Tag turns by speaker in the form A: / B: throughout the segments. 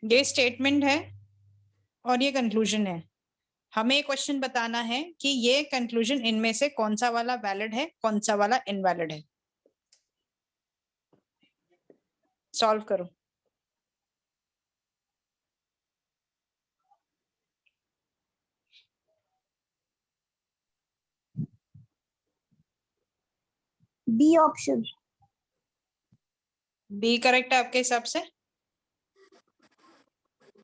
A: ये स्टेटमेंट है और ये कंक्लूजन है। हमें क्वेश्चन बताना है कि ये कंक्लूजन इनमें से कौन सा वाला वैलिड है, कौन सा वाला इनवैलिड है। सॉल्व करो।
B: B option.
A: बी करेक्ट है आपके हिसाब से?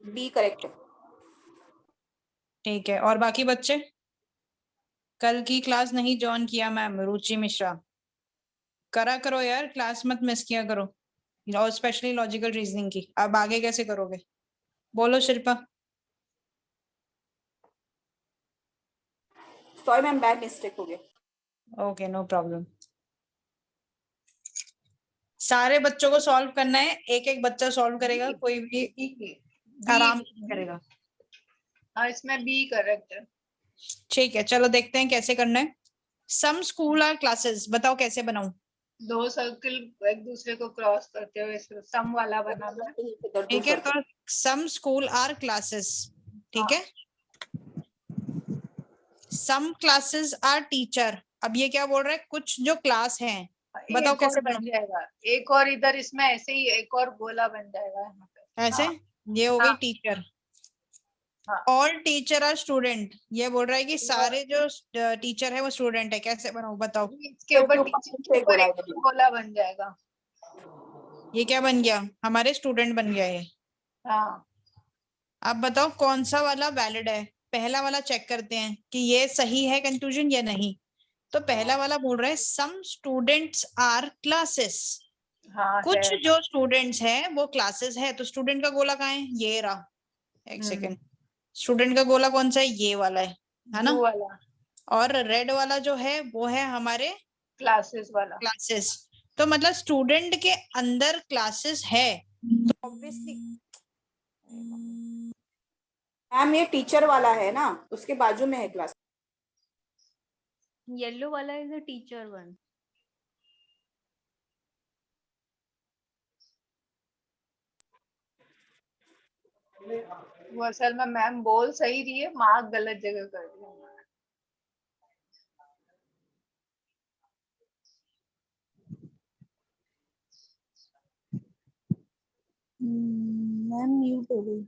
B: बी करेक्ट है।
A: ठीक है, और बाकी बच्चे? कल की क्लास नहीं ज्वाइन किया मैम, रुचि मिश्रा। करा करो यार, क्लास मत मिस किया करो, और स्पेशली लॉजिकल रीजनिंग की। अब आगे कैसे करोगे? बोलो Shilpa.
B: Sorry ma'am, bad mistake हो गया।
A: Okay, no problem. सारे बच्चों को सॉल्व करना है, एक एक बच्चा सॉल्व करेगा, कोई भी आराम से करेगा।
C: हाँ, इसमें बी करेक्ट है।
A: ठीक है, चलो देखते हैं कैसे करना है। सम स्कूल आर क्लासेस, बताओ कैसे बनाऊं?
C: दो सर्किल एक दूसरे को क्रॉस करते हुए सम वाला बनाना है।
A: ठीक है, तो सम स्कूल आर क्लासेस, ठीक है। सम क्लासेस आर टीचर, अब ये क्या बोल रहा है? कुछ जो क्लास हैं, बताओ
C: एक
A: कैसे
C: और बन
A: बनाऊं?
C: जाएगा, एक और इधर इसमें ऐसे ही एक और गोला बन जाएगा यहाँ पे।
A: ऐसे?
C: हाँ,
A: ये हो गई
C: हाँ,
A: टीचर।
C: हाँ।
A: ऑल टीचर आर स्टूडेंट, ये बोल रहा है कि सारे जो टीचर है वो स्टूडेंट है। कैसे बनाऊं बताओ?
C: इसके ऊपर टीचर के ऊपर एक और गोला बन जाएगा।
A: ये क्या बन गया? हमारे स्टूडेंट बन गया ये।
C: हाँ,
A: अब बताओ कौन सा वाला वैलिड है। पहला वाला चेक करते हैं कि ये सही है कंक्लूजन या नहीं। तो पहला वाला बोल रहा है सम स्टूडेंट्स आर क्लासेस,
C: हाँ
A: कुछ
C: है।
A: जो स्टूडेंट्स हैं वो क्लासेस है। तो स्टूडेंट का गोला कहाँ है? ये रहा। एक सेकेंड, स्टूडेंट का गोला कौन सा है? ये वाला है ना?
C: ब्लू वाला
A: और रेड वाला जो है वो है हमारे
C: क्लासेस वाला।
A: क्लासेस। तो मतलब स्टूडेंट के अंदर क्लासेस है, तो ऑब्वियसली
B: मैम ये टीचर वाला है ना, उसके बाजू में है क्लास।
D: येलो वाला इज अ टीचर वन।
C: वो असल में मैम बोल सही रही है, मार्क गलत जगह कर दिया।
B: मैम म्यूट हो गई।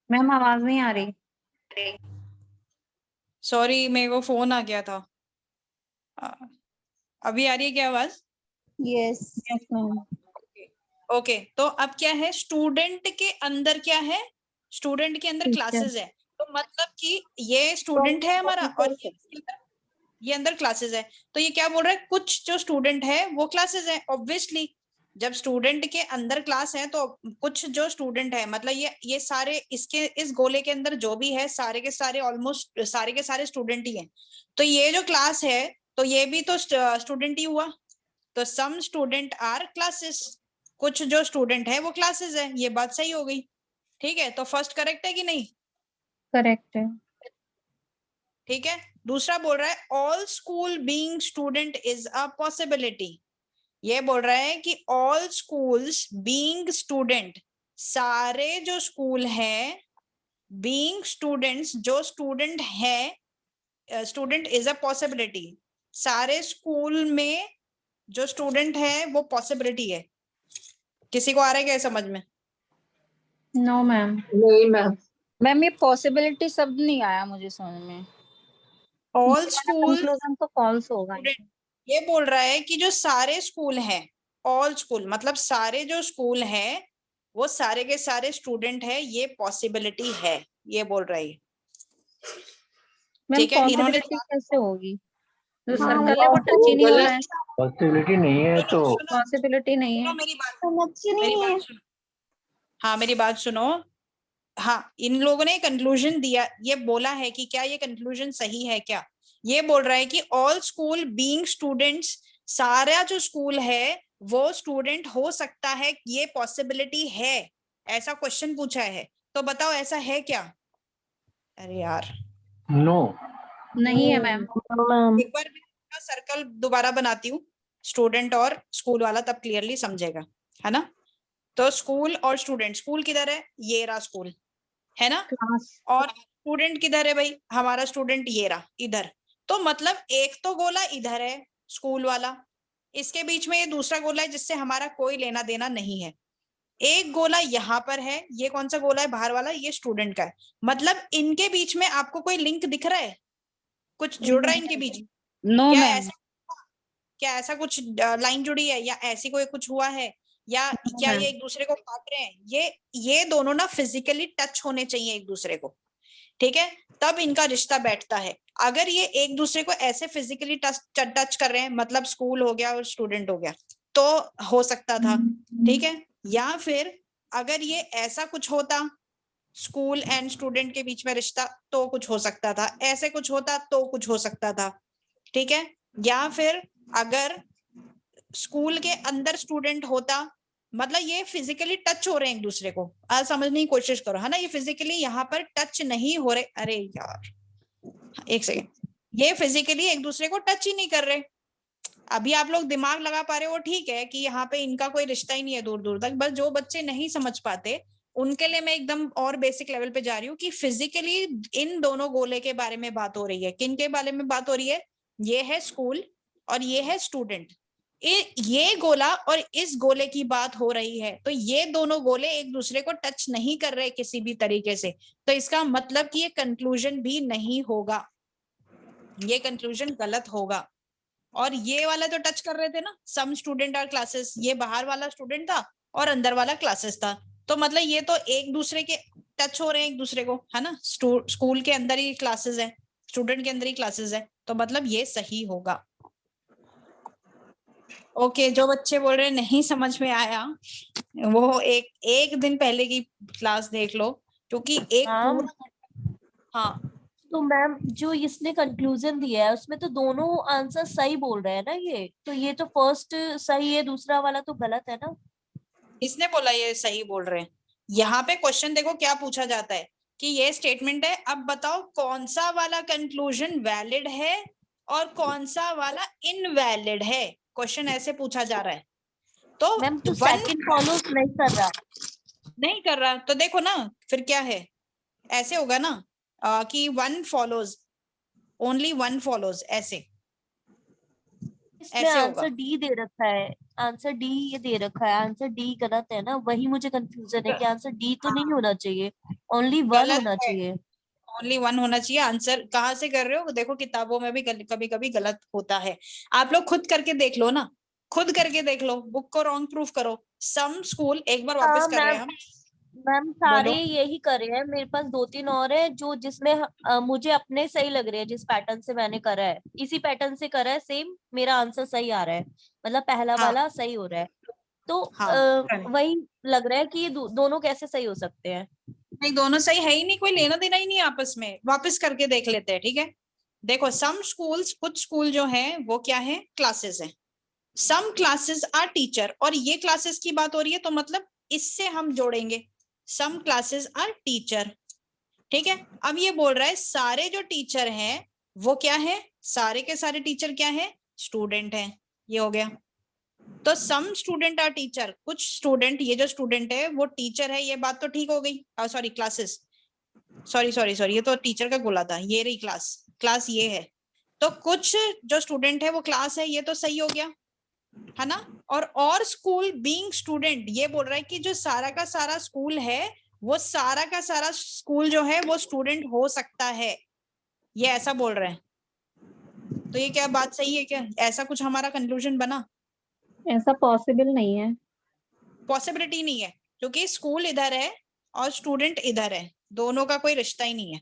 D: मैम आवाज नहीं आ रही।
A: सॉरी, मेरे को फोन आ गया था। अभी आ रही है क्या आवाज?
B: Yes ma'am.
A: ओके, तो अब क्या है? स्टूडेंट के अंदर क्या है? स्टूडेंट के अंदर क्लासेस है। तो मतलब कि ये स्टूडेंट है हमारा और ये अंदर क्लासेस है। तो ये क्या बोल रहा है? कुछ जो स्टूडेंट है वो क्लासेस है। ऑब्वियसली जब स्टूडेंट के अंदर क्लास है तो कुछ जो स्टूडेंट है, मतलब ये सारे इसके इस गोले के अंदर जो भी है सारे के सारे ऑलमोस्ट सारे के सारे स्टूडेंट ही हैं। तो ये जो क्लास है तो ये भी तो स्टूडेंट ही हुआ। तो सम स्टूडेंट आर क्लासेस, कुछ जो स्टूडेंट है वो क्लासेस है। ये बात सही हो गई। ठीक है, तो फर्स्ट करेक्ट है कि नहीं?
D: करेक्ट है।
A: ठीक है। दूसरा बोल रहा है all school being student is a possibility. ये बोल रहा है कि ऑल स्कूल्स बीइंग स्टूडेंट, सारे जो स्कूल है, बीइंग स्टूडेंट्स जो स्टूडेंट है, स्टूडेंट इज अ पॉसिबिलिटी। सारे स्कूल में जो स्टूडेंट है वो पॉसिबिलिटी है। किसी को आ रहा है क्या समझ में?
D: No ma'am.
C: नहीं मैम।
D: मैम ये पॉसिबिलिटी शब्द नहीं आया मुझे समझ में।
A: ऑल स्कूल
D: कंक्लूजन तो फॉल्स होगा।
A: स्टूडेंट, ये बोल रहा है कि जो सारे स्कूल हैं, ऑल स्कूल मतलब सारे जो स्कूल हैं वो सारे के सारे स्टूडेंट है, ये पॉसिबिलिटी है, ये बोल रहा है।
D: मैम
A: ठीक है, इन्होंने
D: पॉसिबिलिटी कैसे होगी? जो
B: हाँ,
D: सर्कल है वो टच ही नहीं हो रहा है।
E: पॉसिबिलिटी नहीं है तो
D: पॉसिबिलिटी नहीं है।
A: मेरी बात,
B: समझ
A: मेरी
B: नहीं है।
A: बात सुनो। हाँ मेरी बात सुनो। हाँ, इन लोगों ने कंक्लूजन दिया, ये बोला है कि क्या ये कंक्लूजन सही है क्या? ये बोल रहा है कि ऑल स्कूल बीइंग स्टूडेंट्स, सारा जो स्कूल है वो स्टूडेंट हो सकता है, ये पॉसिबिलिटी है। ऐसा क्वेश्चन पूछा है, तो बताओ ऐसा है क्या? अरे यार,
E: नो।
D: नहीं है मैम।
A: एक बार मैं सर्कल दोबारा बनाती हूँ, स्टूडेंट और स्कूल वाला, तब क्लियरली समझेगा, है ना। तो स्कूल और स्टूडेंट, स्कूल किधर है, ये रहा स्कूल, है ना,
D: क्लास।
A: और स्टूडेंट किधर है भाई, हमारा स्टूडेंट ये रहा इधर। तो मतलब एक तो गोला इधर है स्कूल वाला, इसके बीच में ये दूसरा गोला है जिससे हमारा कोई लेना देना नहीं है। एक गोला यहाँ पर है, ये कौन सा गोला है बाहर वाला, ये स्टूडेंट का है। मतलब इनके बीच में आपको कोई लिंक दिख रहा है, कुछ जुड़ रहा है इनके बीच,
D: नो
A: क्या
D: मैम।
A: ऐसा, क्या ऐसा कुछ लाइन जुड़ी है, या ऐसी कोई कुछ हुआ है, या क्या ये एक दूसरे को काट रहे हैं, ये दोनों ना फिजिकली टच होने चाहिए एक दूसरे को, ठीक है, तब इनका रिश्ता बैठता है। अगर ये एक दूसरे को ऐसे फिजिकली टच कर रहे हैं, मतलब स्कूल हो गया और स्टूडेंट हो गया, तो हो सकता था, ठीक है। या फिर अगर ये ऐसा कुछ होता, स्कूल एंड स्टूडेंट के बीच में रिश्ता, तो कुछ हो सकता था, ऐसे कुछ होता तो कुछ हो सकता था, ठीक है। या फिर अगर स्कूल के अंदर स्टूडेंट होता, मतलब ये फिजिकली टच हो रहे हैं एक दूसरे को, आज समझने की कोशिश करो, है ना, ये फिजिकली यहाँ पर टच नहीं हो रहे, अरे यार एक सेकेंड, ये फिजिकली एक दूसरे को टच ही नहीं कर रहे। अभी आप लोग दिमाग लगा पा रहे हो, ठीक है, कि यहाँ पे इनका कोई रिश्ता ही नहीं है दूर दूर तक, बस जो बच्चे नहीं समझ पाते उनके लिए मैं एकदम और बेसिक लेवल पे जा रही हूँ कि फिजिकली इन दोनों गोले के बारे में बात हो रही है। किन के बारे में बात हो रही है, ये है स्कूल और ये है स्टूडेंट, ये गोला और इस गोले की बात हो रही है। तो ये दोनों गोले एक दूसरे को टच नहीं कर रहे किसी भी तरीके से, तो इसका मतलब कि ये कंक्लूजन भी नहीं होगा, ये कंक्लूजन गलत होगा। और ये वाला तो टच कर रहे थे ना, सम स्टूडेंट आर क्लासेस, ये बाहर वाला स्टूडेंट था और अंदर वाला क्लासेस था, तो मतलब ये तो एक दूसरे के टच हो रहे हैं एक दूसरे को, है ना, स्कूल के अंदर ही क्लासेस है, स्टूडेंट के अंदर ही क्लासेस है, तो मतलब ये सही होगा। ओके, जो बच्चे बोल रहे नहीं समझ में आया, वो एक दिन पहले की क्लास देख लो, क्योंकि एक पूरा, हाँ
F: तो मैम जो इसने कंक्लूजन दिया है उसमें तो दोनों आंसर सही बोल रहे हैं ना, ये तो ये तो फर्स्ट सही है, दूसरा वाला तो गलत है ना।
A: इसने बोला ये सही बोल रहे हैं। यहाँ पे क्वेश्चन देखो क्या पूछा जाता है कि ये स्टेटमेंट है, अब बताओ कौन सा वाला कंक्लूजन वैलिड है और कौन सा वाला इनवैलिड है, क्वेश्चन ऐसे पूछा जा रहा है। तो
F: मैम तो सेकंड फॉलो नहीं कर रहा,
A: नहीं कर रहा, तो देखो ना फिर क्या है, ऐसे होगा ना कि one follows, only one follows, ऐसे
F: इसमें
A: ऐसे होगा।
F: आंसर डी दे रखा है, आंसर डी ये दे रखा है, आंसर डी गलत है ना, वही मुझे कंफ्यूजन है कि आंसर डी तो नहीं होना चाहिए, ओनली वन
A: गलत
F: होना
A: है,
F: चाहिए।
A: ओनली वन होना चाहिए। आंसर कहाँ से कर रहे हो, देखो किताबों में भी कभी कभी गलत होता है, आप लोग खुद करके देख लो ना, खुद करके देख लो, बुक को रॉन्ग प्रूफ करो। सम स्कूल, एक बार वापस
F: हाँ
A: कर रहे हैं
F: मैम,
A: हम,
F: मैम सारे
A: बोलो।
F: यही करे हैं, मेरे पास 2-3 और है जो जिसमें मुझे अपने सही लग रहे हैं, जिस पैटर्न से मैंने करा है इसी पैटर्न से करा है, सेम मेरा आंसर सही आ रहा है, मतलब पहला
A: हाँ
F: वाला सही हो रहा है। तो
A: हाँ,
F: वही लग रहा है कि ये दोनों कैसे सही हो सकते हैं।
A: नहीं दोनों सही है ही नहीं, कोई लेना देना ही नहीं है आपस में, वापस करके देख लेते हैं, ठीक है। देखो सम स्कूल्स, कुछ स्कूल जो है वो क्या है, क्लासेस है, सम क्लासेस आर टीचर, और ये क्लासेस की बात हो रही है तो मतलब इससे हम जोड़ेंगे, सम क्लासेस आर टीचर, ठीक है। अब ये बोल रहा है सारे जो टीचर हैं वो क्या है, सारे के सारे टीचर क्या है, स्टूडेंट है, ये हो गया। तो सम स्टूडेंट आर टीचर, कुछ स्टूडेंट, ये जो स्टूडेंट है वो टीचर है, ये बात तो ठीक हो गई, सॉरी क्लासेस, सॉरी ये तो टीचर का बोला था, ये रही क्लास, क्लास ये है, तो कुछ जो स्टूडेंट है वो क्लास है, ये तो सही हो गया, है ना। और स्कूल बीइंग स्टूडेंट, ये बोल रहा है कि जो सारा का सारा स्कूल है वो सारा का सारा स्कूल जो है वो स्टूडेंट हो सकता है, ये ऐसा बोल रहे हैं। तो ये क्या बात सही है क्या, ऐसा कुछ हमारा कंक्लूजन बना,
D: ऐसा पॉसिबल नहीं है।
A: पॉसिबिलिटी नहीं है, क्योंकि स्कूल इधर है और स्टूडेंट इधर है, दोनों का कोई रिश्ता ही नहीं है,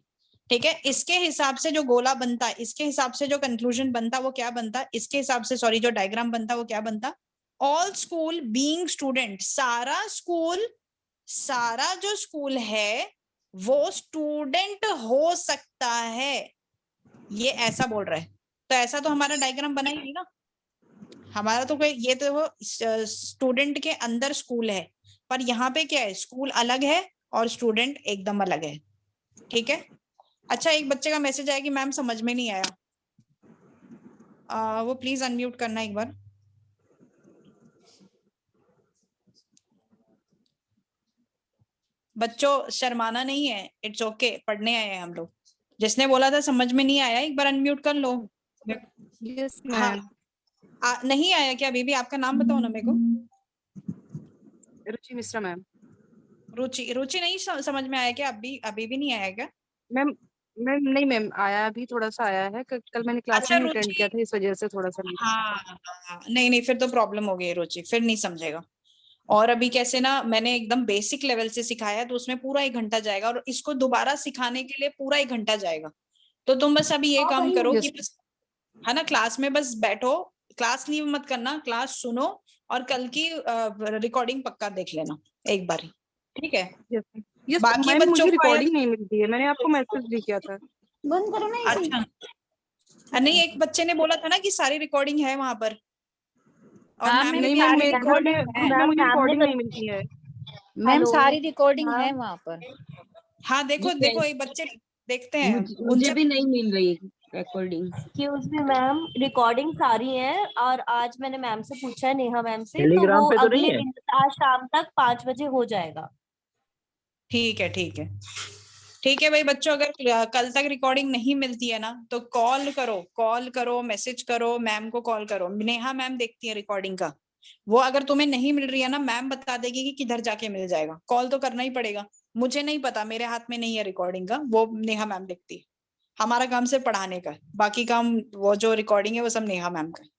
A: ठीक है। इसके हिसाब से जो गोला बनता, इसके हिसाब से जो कंक्लूजन बनता वो क्या बनता, इसके हिसाब से सॉरी जो डायग्राम बनता वो क्या बनता, ऑल स्कूल बीइंग स्टूडेंट, सारा स्कूल, सारा जो स्कूल है वो स्टूडेंट हो सकता है, ये ऐसा बोल रहा है। तो ऐसा तो हमारा डायग्राम बना ही नहीं ना, हमारा तो कोई, ये तो स्टूडेंट के अंदर स्कूल है, पर यहाँ पे क्या है, स्कूल अलग है और स्टूडेंट एकदम अलग है, ठीक है। अच्छा, एक बच्चे का मैसेज आया कि मैम समझ में नहीं आया। वो प्लीज अनम्यूट करना एक बार। बच्चों शर्माना नहीं है, इट्स ओके, पढ़ने आए हैं हम लोग। जिसने बोला था समझ में नहीं आया, एक बार अनम्यूट कर लो।
G: यस
A: हाँ,
G: मैम।
A: नहीं आया क्या अभी भी? आपका नाम बताओ ना मेरे को।
G: रुचि मिश्रा मैम।
A: रुचि, रुचि नहीं समझ में आया क्या? अभी भी नहीं आया क्या?
G: मैम मैम नहीं मैम, आया अभी थोड़ा सा आया है। कल मैंने क्लास
A: अच्छा
G: नहीं अटेंड
A: रुचि,
G: किया था, इस वजह से थोड़ा सा नहीं।
A: हाँ, नहीं नहीं, फिर तो प्रॉब्लम हो गई रुचि, फिर नहीं समझेगा। और अभी कैसे ना, मैंने एकदम बेसिक लेवल से सिखाया तो उसमें पूरा 1 घंटा जाएगा, और इसको दोबारा सिखाने के लिए पूरा 1 घंटा जाएगा। तो तुम बस अभी ये काम करो कि बस, है ना, क्लास में बस बैठो, क्लास लीव मत करना, क्लास सुनो, और कल की रिकॉर्डिंग पक्का देख लेना एक बार ही, ठीक है?
G: यस
A: बाकी
G: मैम,
A: बच्चों
G: मुझे
A: को आया?
G: रिकॉर्डिंग नहीं मिलती है, मैंने आपको मैसेज भी किया था।
B: बंद करो ना इसे।
A: अच्छा, नहीं, एक बच्चे ने बोला था ना कि सारी रिकॉर्डिंग है वहां पर, और
D: हाँ,
A: मैम
D: मेरी
G: नहीं
A: भी
G: मैम,
D: सारी
G: मेरे ग्रुप में
D: रिकॉर्डिंग है।
G: मुझे
F: मैम ने
G: रिकॉर्डिंग नहीं मिलती है।
D: मैम
F: हेलो
D: सारी रिकॉर्डिंग है
F: मैम,
D: वहाँ पर।
A: हाँ, देखो देखो, एक बच्चे देखते हैं
H: मुझे
A: उनसे।
H: भी नहीं मिल रही recording.
F: Excuse me ma'am, recording सारी है, और आज मैंने मैम से पूछा है, नेहा मैम से, तो
E: टेलीग्राम
F: वो
E: पे तो नहीं
F: अगले
E: है?
F: दिन आज शाम तक 5 बजे हो जाएगा।
A: ठीक है, ठीक है, ठीक है भाई बच्चों, अगर कल तक रिकॉर्डिंग नहीं मिलती है ना, तो कॉल करो, मैसेज करो, मैम को कॉल करो। नेहा मैम देखती है रिकॉर्डिंग का। वो अगर तुम्हें नहीं मिल रही है ना, मैम बता देगी कि किधर जाके मिल जाएगा। कॉल तो करना ही पड़ेगा। मुझे नहीं पता, मेरे हाथ में नहीं है रिकॉर्डिंग का, वो नेहा मैम देखती है। हमारा काम सिर्फ पढ़ाने का है, बाकी काम वो जो रिकॉर्डिंग है वो सब नेहा मैम का है।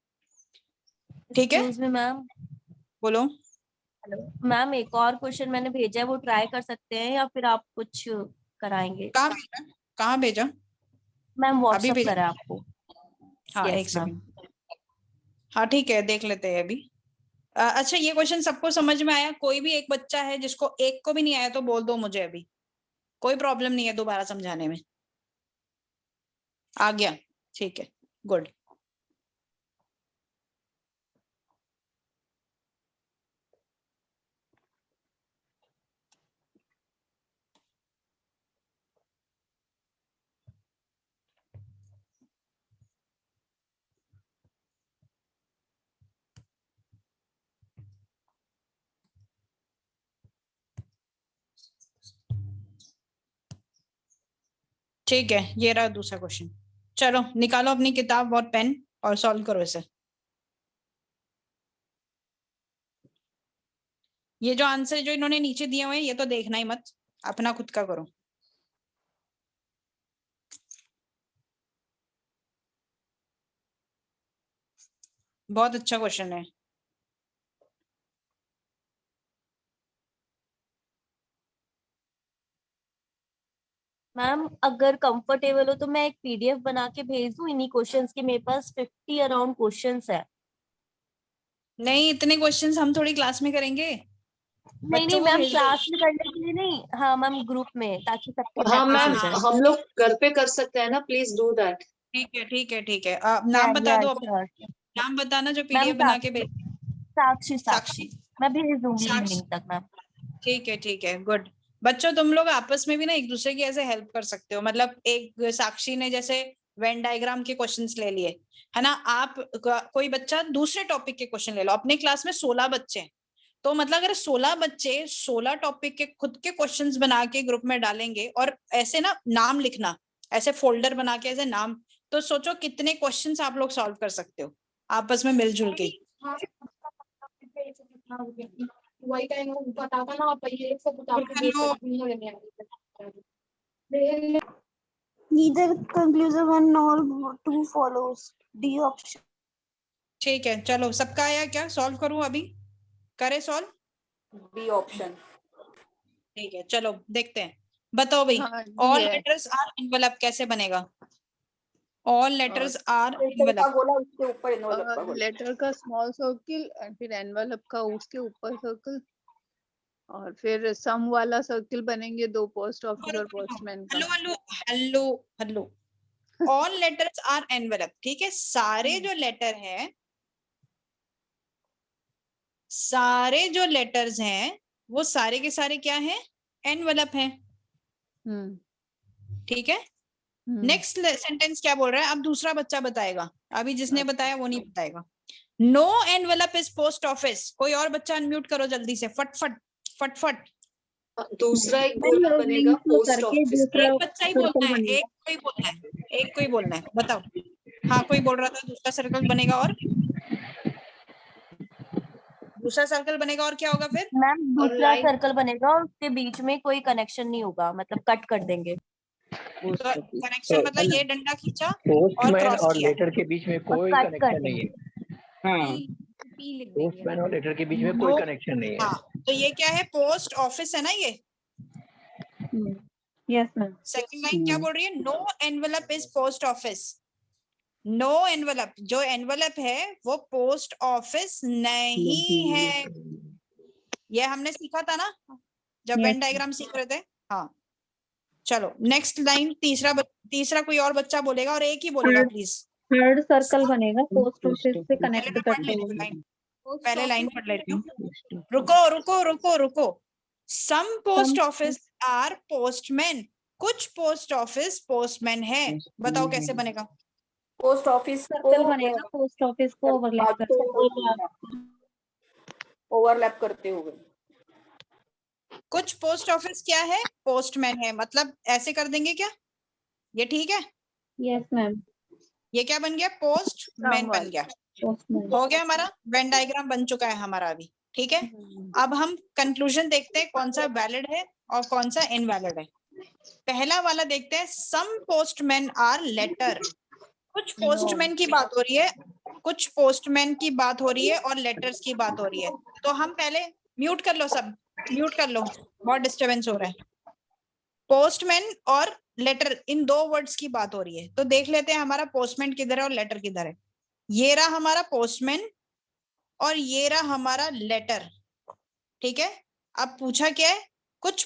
A: ठीक है,
F: एक्सक्यूज मी मैम।
A: बोलो।
F: हेलो मैम, एक और क्वेश्चन मैंने भेजा है, वो ट्राई कर सकते हैं या फिर आप कुछ कराएंगे?
A: कहाँ भेजा? कहाँ भेजा?
F: मैम
A: अभी
F: व्हाट्सअप
A: भेजा?
F: करा है आपको।
A: हाँ, एक
F: यस मैम।
A: सेकंड। हाँ ठीक है, देख लेते हैं अभी। अच्छा, ये क्वेश्चन सबको समझ में आया? कोई भी एक बच्चा है जिसको एक को भी नहीं आया तो बोल दो मुझे अभी। कोई प्रॉब्लम नहीं है दोबारा समझाने में। आ गया? ठीक है, गुड। ठीक है, ये रहा दूसरा क्वेश्चन। चलो निकालो अपनी किताब और पेन और सॉल्व करो इसे। ये जो आंसर जो इन्होंने नीचे दिए हुए हैं ये तो देखना ही मत, अपना खुद का करो। बहुत अच्छा क्वेश्चन है।
F: मैम अगर कंफर्टेबल हो तो मैं एक पीडीएफ बना के भेज दूं इन्हीं क्वेश्चंस के, मेरे पास 50 अराउंड क्वेश्चंस है।
A: नहीं, इतने क्वेश्चंस हम थोड़ी क्लास में करेंगे।
F: नहीं
A: बच्चों
F: नहीं
A: को
F: मैम,
A: भेज दो।
F: क्लास में करने के लिए नहीं, हाँ मैम ग्रुप में, ताकि सबकी
I: हाँ
F: प्रैक्टिस
I: मैम,
F: हो जाए।
I: हम लोग घर पे कर सकते हैं ना, प्लीज डू दैट।
A: ठीक है, ठीक है, ठीक है। नाम बता दो अपना।
F: श्योर।
A: नाम बताना जो
F: मैम
A: पीडीएफ बना के भेज।
F: साक्षी
A: साक्षी।
F: साक्षी, मैं भेज दूंगी
A: साक्षी,
F: इवनिंग तक मैम।
A: ठीक है, ठीक है, गुड। बच्चों तुम लोग आपस में भी ना एक दूसरे की ऐसे हेल्प कर सकते हो। मतलब एक साक्षी ने जैसे वेन डायग्राम के क्वेश्चंस ले लिए, है ना, आप कोई बच्चा दूसरे टॉपिक के क्वेश्चन ले लो। अपने क्लास में 16 बच्चे हैं, तो मतलब अगर 16 बच्चे 16 टॉपिक के खुद के क्वेश्चंस बना के ग्रुप में डालेंगे, और ऐसे ना नाम लिखना, ऐसे फोल्डर बना के ऐसे नाम, तो सोचो कितने क्वेश्चंस आप लोग सॉल्व कर सकते हो आपस में मिलजुल के।
J: वही टाइम पता था ना, आप ये सब बता के भेज
A: हेलो,
J: सकती हैं। Neither conclusive one nor two follows. D option.
A: ठीक है, चलो सबका आया क्या? सॉल्व करूं अभी? करे सॉल्व?
B: B option.
A: ठीक है, चलो देखते हैं। बताओ भाई,
C: हाँ,
A: ऑल
C: ये है।
A: लेटर्स आर एनवेलप कैसे बनेगा? ऑल लेटर्स आर
B: का
A: एनवेलप।
B: गोला उसके ऊपर इन्वॉल्व का गोला।
C: लेटर का स्मॉल सर्किल, फिर एनवेलप का उसके ऊपर सर्कल, और फिर सम वाला सर्किल बनेंगे दो पोस्ट ऑफिस और पोस्टमैन का।
A: Hello hello hello hello, all letters are envelope, ठीक है? सारे जो लेटर हैं, सारे जो लेटर्स हैं वो सारे के सारे क्या हैं? एनवेलप हैं, ठीक है? नेक्स्ट सेंटेंस क्या बोल रहा है? अब दूसरा बच्चा बताएगा, अभी जिसने बताया वो नहीं बताएगा। No envelope is post office. कोई और बच्चा अनम्यूट करो जल्दी से, फटफट फटफट।
I: दूसरा एक गोला बनेगा पोस्ट ऑफिस।
A: एक बच्चा ही बोलना है, एक कोई बोलना है, एक कोई बोलना है, बताओ। हाँ, कोई बोल रहा था दूसरा सर्कल बनेगा और दूसरा सर्कल बनेगा और क्या होगा फिर?
F: मैम दूसरा
I: line-
F: सर्कल बनेगा और उसके बीच में कोई कनेक्शन नहीं होगा, मतलब कट कर देंगे।
A: तो कनेक्शन मतलब ये डंडा खींचा और
E: पोस्टमैन
A: क्रॉस
E: और
A: किया।
E: लेटर के बीच में कोई
F: कट कर
E: कनेक्शन नहीं है।
H: हाँ
A: पी लिख देंगे।
E: पोस्टमैन और लेटर के बीच में कोई कनेक्शन नहीं है।
A: हाँ, तो ये क्या है? पोस्ट ऑफिस है ना ये।
J: Yes ma'am.
A: सेकंड लाइन क्या बोल रही है? No envelope is post office. No envelope, जो एनवेलप है वो पोस्ट ऑफिस नहीं है। ये हमने सीखा था ना जब वेन डायग्राम सीख रहे थे। हाँ, चलो नेक्स्ट लाइन। तीसरा कोई और बच्चा बोलेगा और एक ही बोलेगा प्लीज।
J: थर्ड सर्कल बनेगा पोस्ट ऑफिस से कनेक्ट करते हुए।
A: पहले लाइन पढ़ लेती हूँ। रुको रुको रुको रुको। Some post office are postman. कुछ पोस्ट ऑफिस पोस्टमैन है। बताओ कैसे बनेगा?
B: पोस्ट ऑफिस
J: सर्कल बनेगा पोस्ट ऑफिस को ओवरलैप करते
B: ओवरलैप करते हुए।
A: कुछ पोस्ट ऑफिस क्या है? पोस्टमैन है। मतलब ऐसे कर देंगे क्या? ये ठीक है?
J: Yes ma'am.
A: ये क्या बन गया? पोस्टमैन बन गया। हो गया हमारा वेन डायग्राम बन चुका है हमारा अभी। ठीक है, अब हम कंक्लूजन देखते हैं कौन सा वैलिड है और कौन सा इनवैलिड है। पहला वाला देखते हैं। सम पोस्टमैन आर लेटर। कुछ पोस्टमैन की बात हो रही है, कुछ पोस्टमैन की बात हो रही है और लेटर्स की बात हो रही है। तो हम पहले म्यूट कर लो, सब म्यूट कर लो, बहुत डिस्टरबेंस हो रहा है। पोस्टमैन और लेटर, इन दो वर्ड्स की बात हो रही है। तो देख लेते हैं हमारा पोस्टमैन किधर है और लेटर किधर है। ये रहा हमारा पोस्टमैन और ये रहा हमारा लेटर। ठीक है, अब पूछा क्या है? कुछ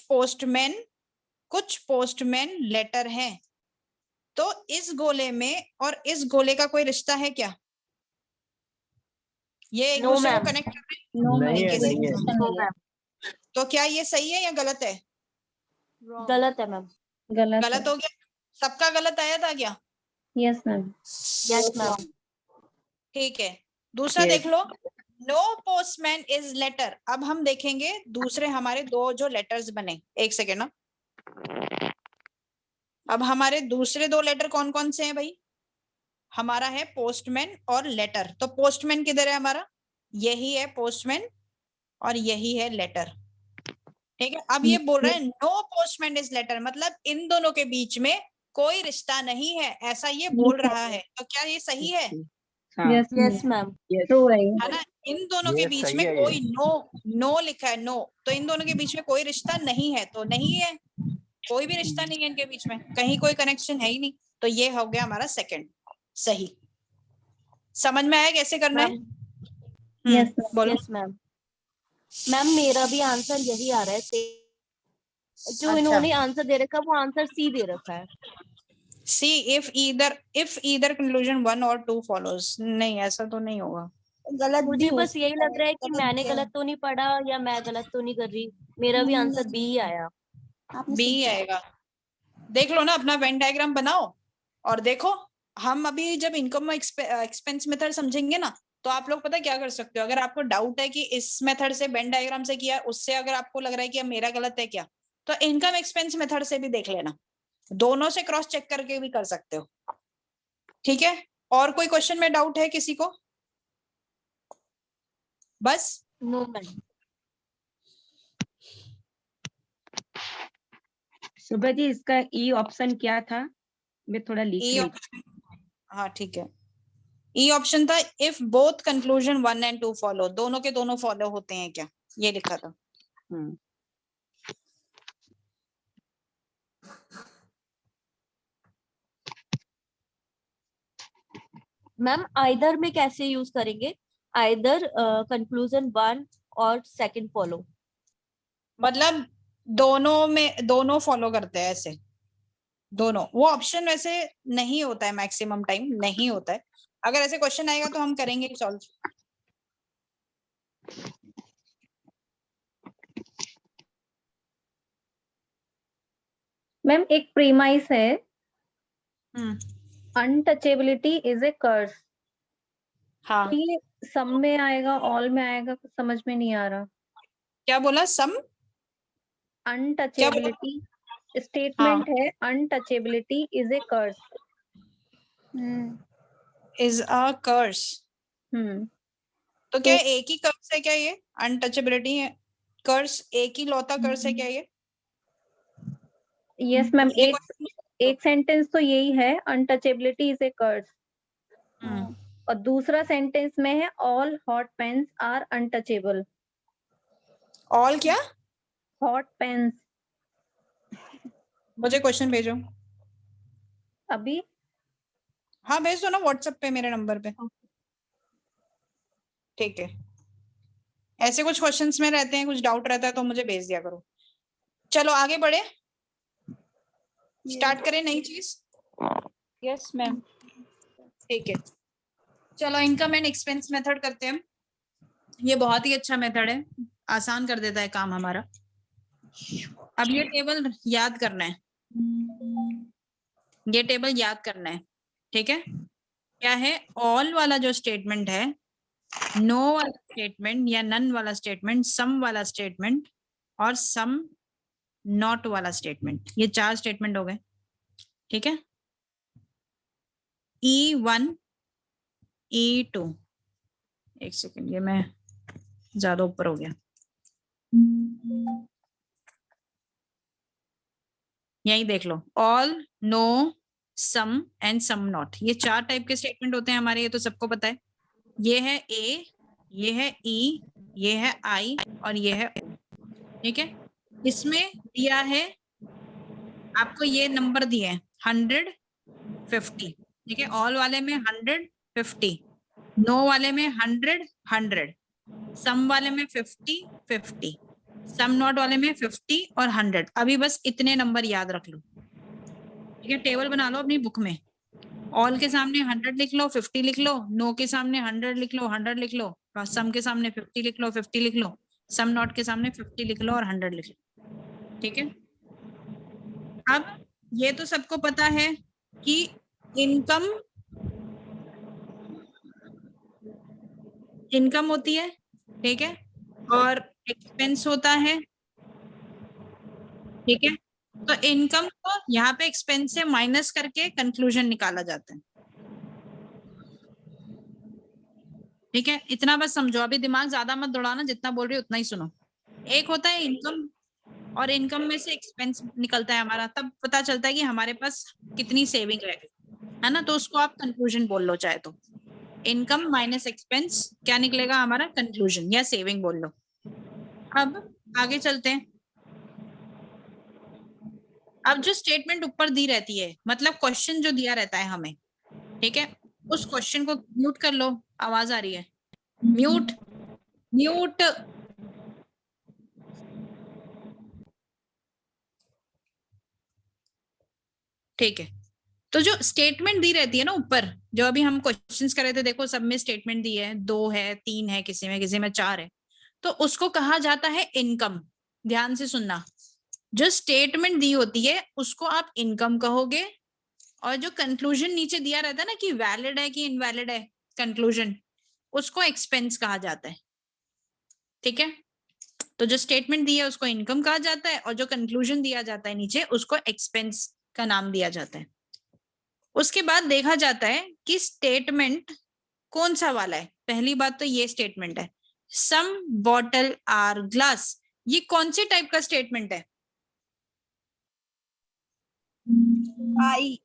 A: पोस्टमैन लेटर हैं। तो इस गोले में और इस गोले का कोई रिश्ता है क्या? ये एक
F: No,
A: दूसरे को
F: ma'am.
A: कनेक्ट कर रहे हैं?
E: नहीं है,
A: कैसे?
E: नहीं है।
F: No, ma'am.
A: तो क्या ये सही है या गलत है?
F: गलत है मैम।
A: गलत हो गया। सबका गलत आया था क्या?
J: Yes ma'am.
F: Yes ma'am.
A: ठीक है, दूसरा
H: Yes.
A: देख लो। No postman is letter. अब हम देखेंगे दूसरे हमारे दो जो लेटर्स बने। एक सेकेंड ना, अब हमारे दूसरे दो लेटर कौन कौन से हैं भाई? हमारा है पोस्टमैन और लेटर। तो पोस्टमैन किधर है हमारा? यही है पोस्टमैन और यही है लेटर। ठीक है, अब ये बोल रहा है नो पोस्टमैन इज लेटर, मतलब इन दोनों के बीच में कोई रिश्ता नहीं है, ऐसा ये बोल रहा है। तो क्या ये सही है?
H: हाँ
F: यस मैम।
J: ट्रू है
A: है ना? इन दोनों के
E: ये
A: बीच
E: सही
A: में
E: है ये।
A: कोई नो लिखा है, नो। तो इन दोनों के बीच में कोई रिश्ता नहीं है, तो नहीं है, कोई भी रिश्ता नहीं है इनके बीच में, कहीं कोई कनेक्शन है ही नहीं। तो ये हो गया हमारा सेकंड सही। समझ में आया कैसे करना है?
J: यस
A: बोलो।
F: Yes ma'am. मैम मेरा भी आंसर यही आ रहा है। जो
A: अच्छा।
F: इन्होंने आंसर दे रखा है वो आंसर सी दे रखा है।
A: सी इफ ईदर कंक्लूजन 1 और 2 फॉलोज। नहीं, ऐसा तो नहीं होगा।
J: गलत भी
F: मुझे
J: हो
F: बस यही लग रहा है कि मैंने
J: सकता है।
F: गलत तो नहीं पढ़ा या मैं गलत तो नहीं कर रही। मेरा भी आंसर बी ही आया।
J: आपने
A: बी आएगा। देख लो ना, अपना वेन डायग्राम बनाओ और देखो। हम अभी जब इनकम एक्सपेंस मेथड समझेंगे ना, तो आप लोग पता क्या कर सकते हो? अगर आपको डाउट है कि इस मेथड से वेन डायग्राम से किया, उससे अगर आपको लग रहा है कि मेरा गलत है क्या, तो इनकम एक्सपेंस मेथड से भी देख लेना। दोनों से क्रॉस चेक करके भी कर सकते हो। ठीक है, और कोई क्वेश्चन में डाउट है किसी को? बस
F: नो मैम।
H: सुबह जी इसका ई ऑप्शन क्या था? मैं थोड़ा लिख
A: ई
H: ली।
A: ऑप्शन, हाँ ठीक है। ई ऑप्शन था if both conclusion 1 and 2 follow. दोनों के दोनों फॉलो होते हैं क्या, ये लिखा था।
F: मैम आइदर में कैसे यूज करेंगे? आइदर कंक्लूजन 1 और सेकंड फॉलो।
A: मतलब दोनों में दोनों फॉलो करते हैं ऐसे। दोनों, वो ऑप्शन वैसे नहीं होता है, मैक्सिमम टाइम नहीं होता है। अगर ऐसे क्वेश्चन आएगा तो हम करेंगे सॉल्व।
J: मैम एक प्रीमाइस है
K: अनटचेबिलिटी इज ए कर्स।
A: हाँ,
K: तो ये सम में आएगा, ऑल में आएगा, कुछ समझ में नहीं आ रहा।
A: क्या बोला? सम
K: अनटचेबिलिटी स्टेटमेंट है, untouchability is a curse.
A: Is a curse. तो क्या
K: तो-
A: एक ही कर्स है क्या ये? अनटचेबिलिटी है कर्स, एक ही लौता कर्स है क्या ये?
K: यस मैम,
A: ये
K: एक सेंटेंस तो यही है, अनटचेबिलिटी इज ए कर्स। और दूसरा सेंटेंस में है all hot pens are untouchable.
A: All क्या?
K: Hot pens.
A: मुझे क्वेश्चन भेजो
K: अभी
A: हाँ, भेज दो ना व्हाट्सएप पे मेरे नंबर पे। ठीक है, ऐसे कुछ क्वेश्चंस में रहते हैं, कुछ डाउट रहता है तो मुझे भेज दिया करो। चलो आगे बढ़े, स्टार्ट करें नई चीज।
D: Yes ma'am.
A: ठीक है, चलो इनकम एंड एक्सपेंस मेथड करते हैं। ये बहुत ही अच्छा मेथड है, आसान कर देता है काम हमारा। अब ये टेबल याद करना है, ये टेबल याद करना है। ठीक है, क्या है? ऑल वाला जो स्टेटमेंट है, नो वाला स्टेटमेंट या नन वाला स्टेटमेंट, सम वाला स्टेटमेंट और सम नॉट वाला स्टेटमेंट, ये 4 स्टेटमेंट हो गए। ठीक है, E1 E2, एक सेकेंड, ये मैं ज्यादा ऊपर हो गया। यही देख लो, all, no, some and some not, ये 4 टाइप के स्टेटमेंट होते हैं हमारे, ये तो सबको पता है। ये है ए, ये है ई, ये है आई और ये है ओ। ठीक है, इसमें दिया है आपको, ये नंबर दिए हैं 100, 50। ठीक है, ऑल वाले में 100, 50, नो वाले में 100, 100, सम वाले में 50, 50, सम नॉट वाले में 50 और 100। अभी बस इतने नंबर याद रख लो। ठीक है, टेबल बना लो अपनी बुक में, ऑल के सामने 100 लिख लो, 50 लिख लो, नो के सामने 100 लिख लो, 100 लिख लो, सम के सामने 50 लिख लो, 50 लिख लो, सम नॉट के सामने 50 लिख लो और 100 लिख लो। ठीक है, अब ये तो सबको पता है कि इनकम होती है। ठीक है, और एक्सपेंस होता है। ठीक है, तो इनकम को यहाँ पे एक्सपेंस से माइनस करके कंक्लूजन निकाला जाता है। ठीक है, इतना बस समझो, अभी दिमाग ज्यादा मत दौड़ाना, जितना बोल रही हो उतना ही सुनो। एक होता है इनकम, और इनकम में से एक्सपेंस निकलता है हमारा, तब पता चलता है कि हमारे पास कितनी सेविंग रह गई है ना, तो उसको आप कंक्लूजन बोल लो चाहे तो। इनकम माइनस एक्सपेंस क्या निकलेगा हमारा? कंक्लूजन या सेविंग बोल लो। अब आगे चलते हैं। अब जो स्टेटमेंट ऊपर दी रहती है, मतलब क्वेश्चन जो दिया रहता है हमें, ठीक है, उस क्वेश्चन को म्यूट कर लो। आवाज आ रही है? Mute, mute. ठीक है, तो जो स्टेटमेंट दी रहती है ना ऊपर, जो अभी हम क्वेश्चंस कर रहे थे, देखो सब में स्टेटमेंट दी है, 2 है, 3 है, किसी में 4 है, तो उसको कहा जाता है इनकम। ध्यान से सुनना, जो स्टेटमेंट दी होती है उसको आप इनकम कहोगे, और जो कंक्लूजन नीचे दिया रहता है ना कि वैलिड है कि इनवैलिड है कंक्लूजन, उसको एक्सपेंस कहा जाता है। ठीक है, तो जो स्टेटमेंट दी है उसको इनकम कहा जाता है, और जो कंक्लूजन दिया जाता है नीचे उसको एक्सपेंस का नाम दिया जाता है। उसके बाद देखा जाता है कि स्टेटमेंट कौन सा वाला है। पहली बात तो ये स्टेटमेंट है, सम बॉटल आर ग्लास, ये कौन से टाइप का स्टेटमेंट है?
J: आई।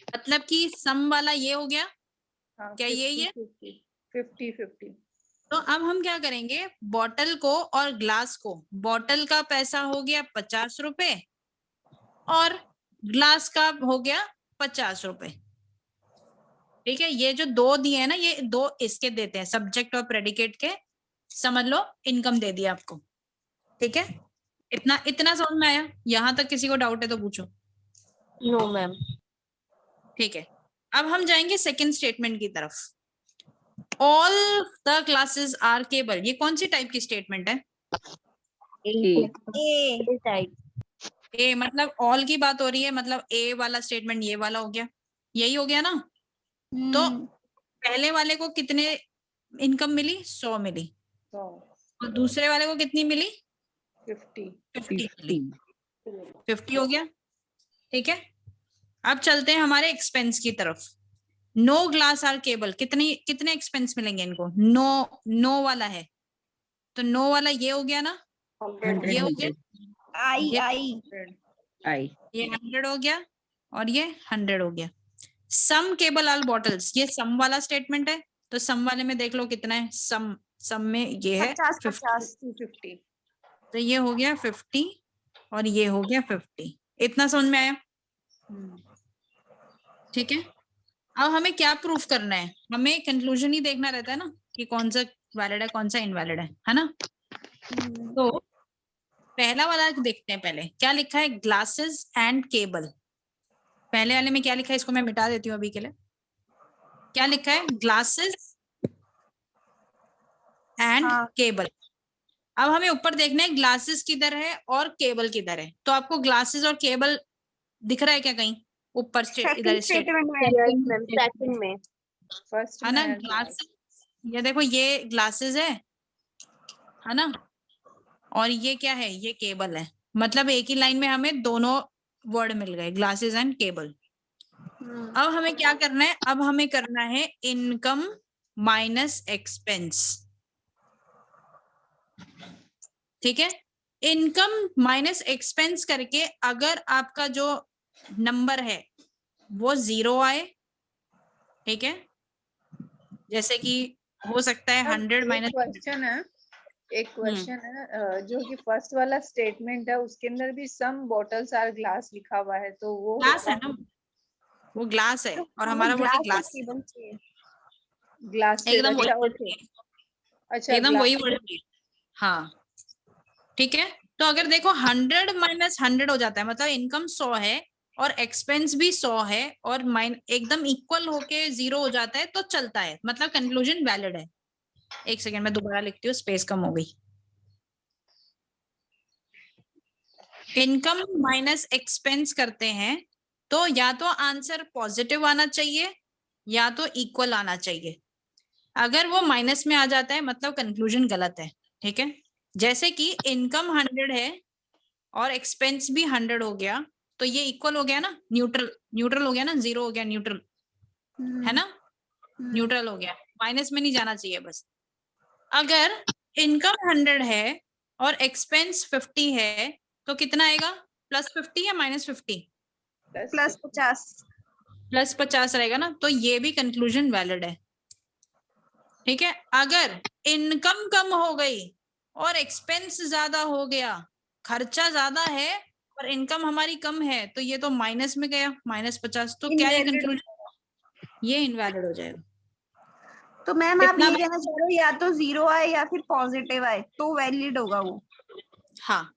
A: मतलब कि सम वाला ये हो गया, क्या ये
C: 50-50।
A: तो अब हम क्या करेंगे, बॉटल को और ग्लास को, बॉटल का पैसा हो गया 50 रुपए और ग्लास का हो गया 50 रुपए। ठीक है, ये जो 2 दिए हैं ना, ये 2 इसके देते हैं, सब्जेक्ट और प्रेडिकेट के, समझ लो इनकम दे दिया आपको। ठीक है, इतना समझ में आया? यहां तक किसी को डाउट है तो पूछो।
F: No ma'am.
A: ठीक है, अब हम जाएंगे सेकंड स्टेटमेंट की तरफ। All the classes are cable, ये कौन सी टाइप की स्टेटमेंट है?
F: ए टाइप।
A: ए मतलब ऑल की बात हो रही है, मतलब ए वाला स्टेटमेंट ये वाला हो गया, यही हो गया ना। तो पहले वाले को कितने इनकम मिली? 100 मिली, और दूसरे वाले को कितनी मिली? 50 मिली। 50 हो गया, ठीक है। अब चलते हैं हमारे एक्सपेंस की तरफ। नो ग्लास आर केबल, कितने एक्सपेंस मिलेंगे इनको? नो वाला है, तो नो वाला ये हो गया ना, ये हो गया, ये 100 हो गया, और ये 100 हो गया। सम केबल आल बॉटल्स, ये सम वाला स्टेटमेंट है, तो सम वाले में देख लो कितना है। सम में ये है 50, तो ये हो गया 50 और ये हो गया 50। इतना समझ में आया? ठीक है। अब हमें क्या प्रूफ करना है? हमें कंक्लूजन ही देखना रहता है ना, कि कौन सा वैलिड है कौन सा इनवैलिड है ना। तो पहला वाला देखते हैं, पहले क्या लिखा है, ग्लासेस एंड केबल। पहले वाले में क्या लिखा है, इसको मैं मिटा देती हूँ अभी के लिए। क्या लिखा है, ग्लासेस एंड केबल। अब हमें ऊपर देखना है ग्लासेस किधर है और केबल किधर है। तो आपको ग्लासेस और केबल दिख रहा है क्या कहीं ऊपर? इधर
F: सेकंड में
C: फर्स्ट
A: है ना ग्लास, ये देखो ये ग्लासेस है ना, और ये क्या है, ये केबल है। मतलब एक ही लाइन में हमें दोनों वर्ड मिल गए, ग्लासेस एंड केबल। अब हमें क्या करना है, अब हमें करना है इनकम माइनस एक्सपेंस। ठीक है, इनकम माइनस एक्सपेंस करके अगर आपका जो नंबर है वो 0 आए, ठीक है, जैसे कि हो सकता है 100 माइनस।
C: क्वेश्चन है, एक क्वेश्चन है, जो कि फर्स्ट वाला स्टेटमेंट है उसके अंदर भी सम बॉटल्स आर ग्लास लिखा हुआ है, तो वो
A: ग्लास है ना, वो ग्लास है और हमारा वर्ड ग्लास,
C: ग्लास
A: एकदम
C: अच्छा
A: वही,
C: ओके, अच्छा
A: एकदम वही वर्ड। हाँ ठीक है, तो अगर देखो 100 माइनस 100 हो जाता है, मतलब इनकम 100 है और एक्सपेंस भी 100 है और एकदम इक्वल होके 0 हो जाता है तो चलता है, मतलब कंक्लूजन वैलिड है। एक सेकेंड में दोबारा लिखती हूँ, स्पेस कम हो गई। इनकम माइनस एक्सपेंस करते हैं तो या तो आंसर पॉजिटिव आना चाहिए या तो इक्वल आना चाहिए। अगर वो माइनस में आ जाता है मतलब कंक्लूजन गलत है। ठीक है, जैसे कि इनकम 100 है और एक्सपेंस भी 100 हो गया तो ये इक्वल हो गया ना, न्यूट्रल हो गया ना, 0 हो गया न्यूट्रल, है ना, न्यूट्रल हो गया, माइनस में नहीं जाना चाहिए बस। अगर इनकम 100 है और एक्सपेंस 50 है तो कितना आएगा, +50 या -50?
J: +50।
A: +50 रहेगा ना, तो ये भी कंक्लूजन वैलिड है। ठीक है, अगर इनकम कम हो गई और एक्सपेंस ज्यादा हो गया, खर्चा ज्यादा है और इनकम हमारी कम है, तो ये तो माइनस में गया, -50, तो क्या ये कंक्लूजन, ये इनवैलिड हो जाएगा।
J: तो मैम आप ये कहना चाह रहे हो या तो 0 आए या फिर पॉजिटिव आए तो वैलिड होगा वो?
A: हाँ,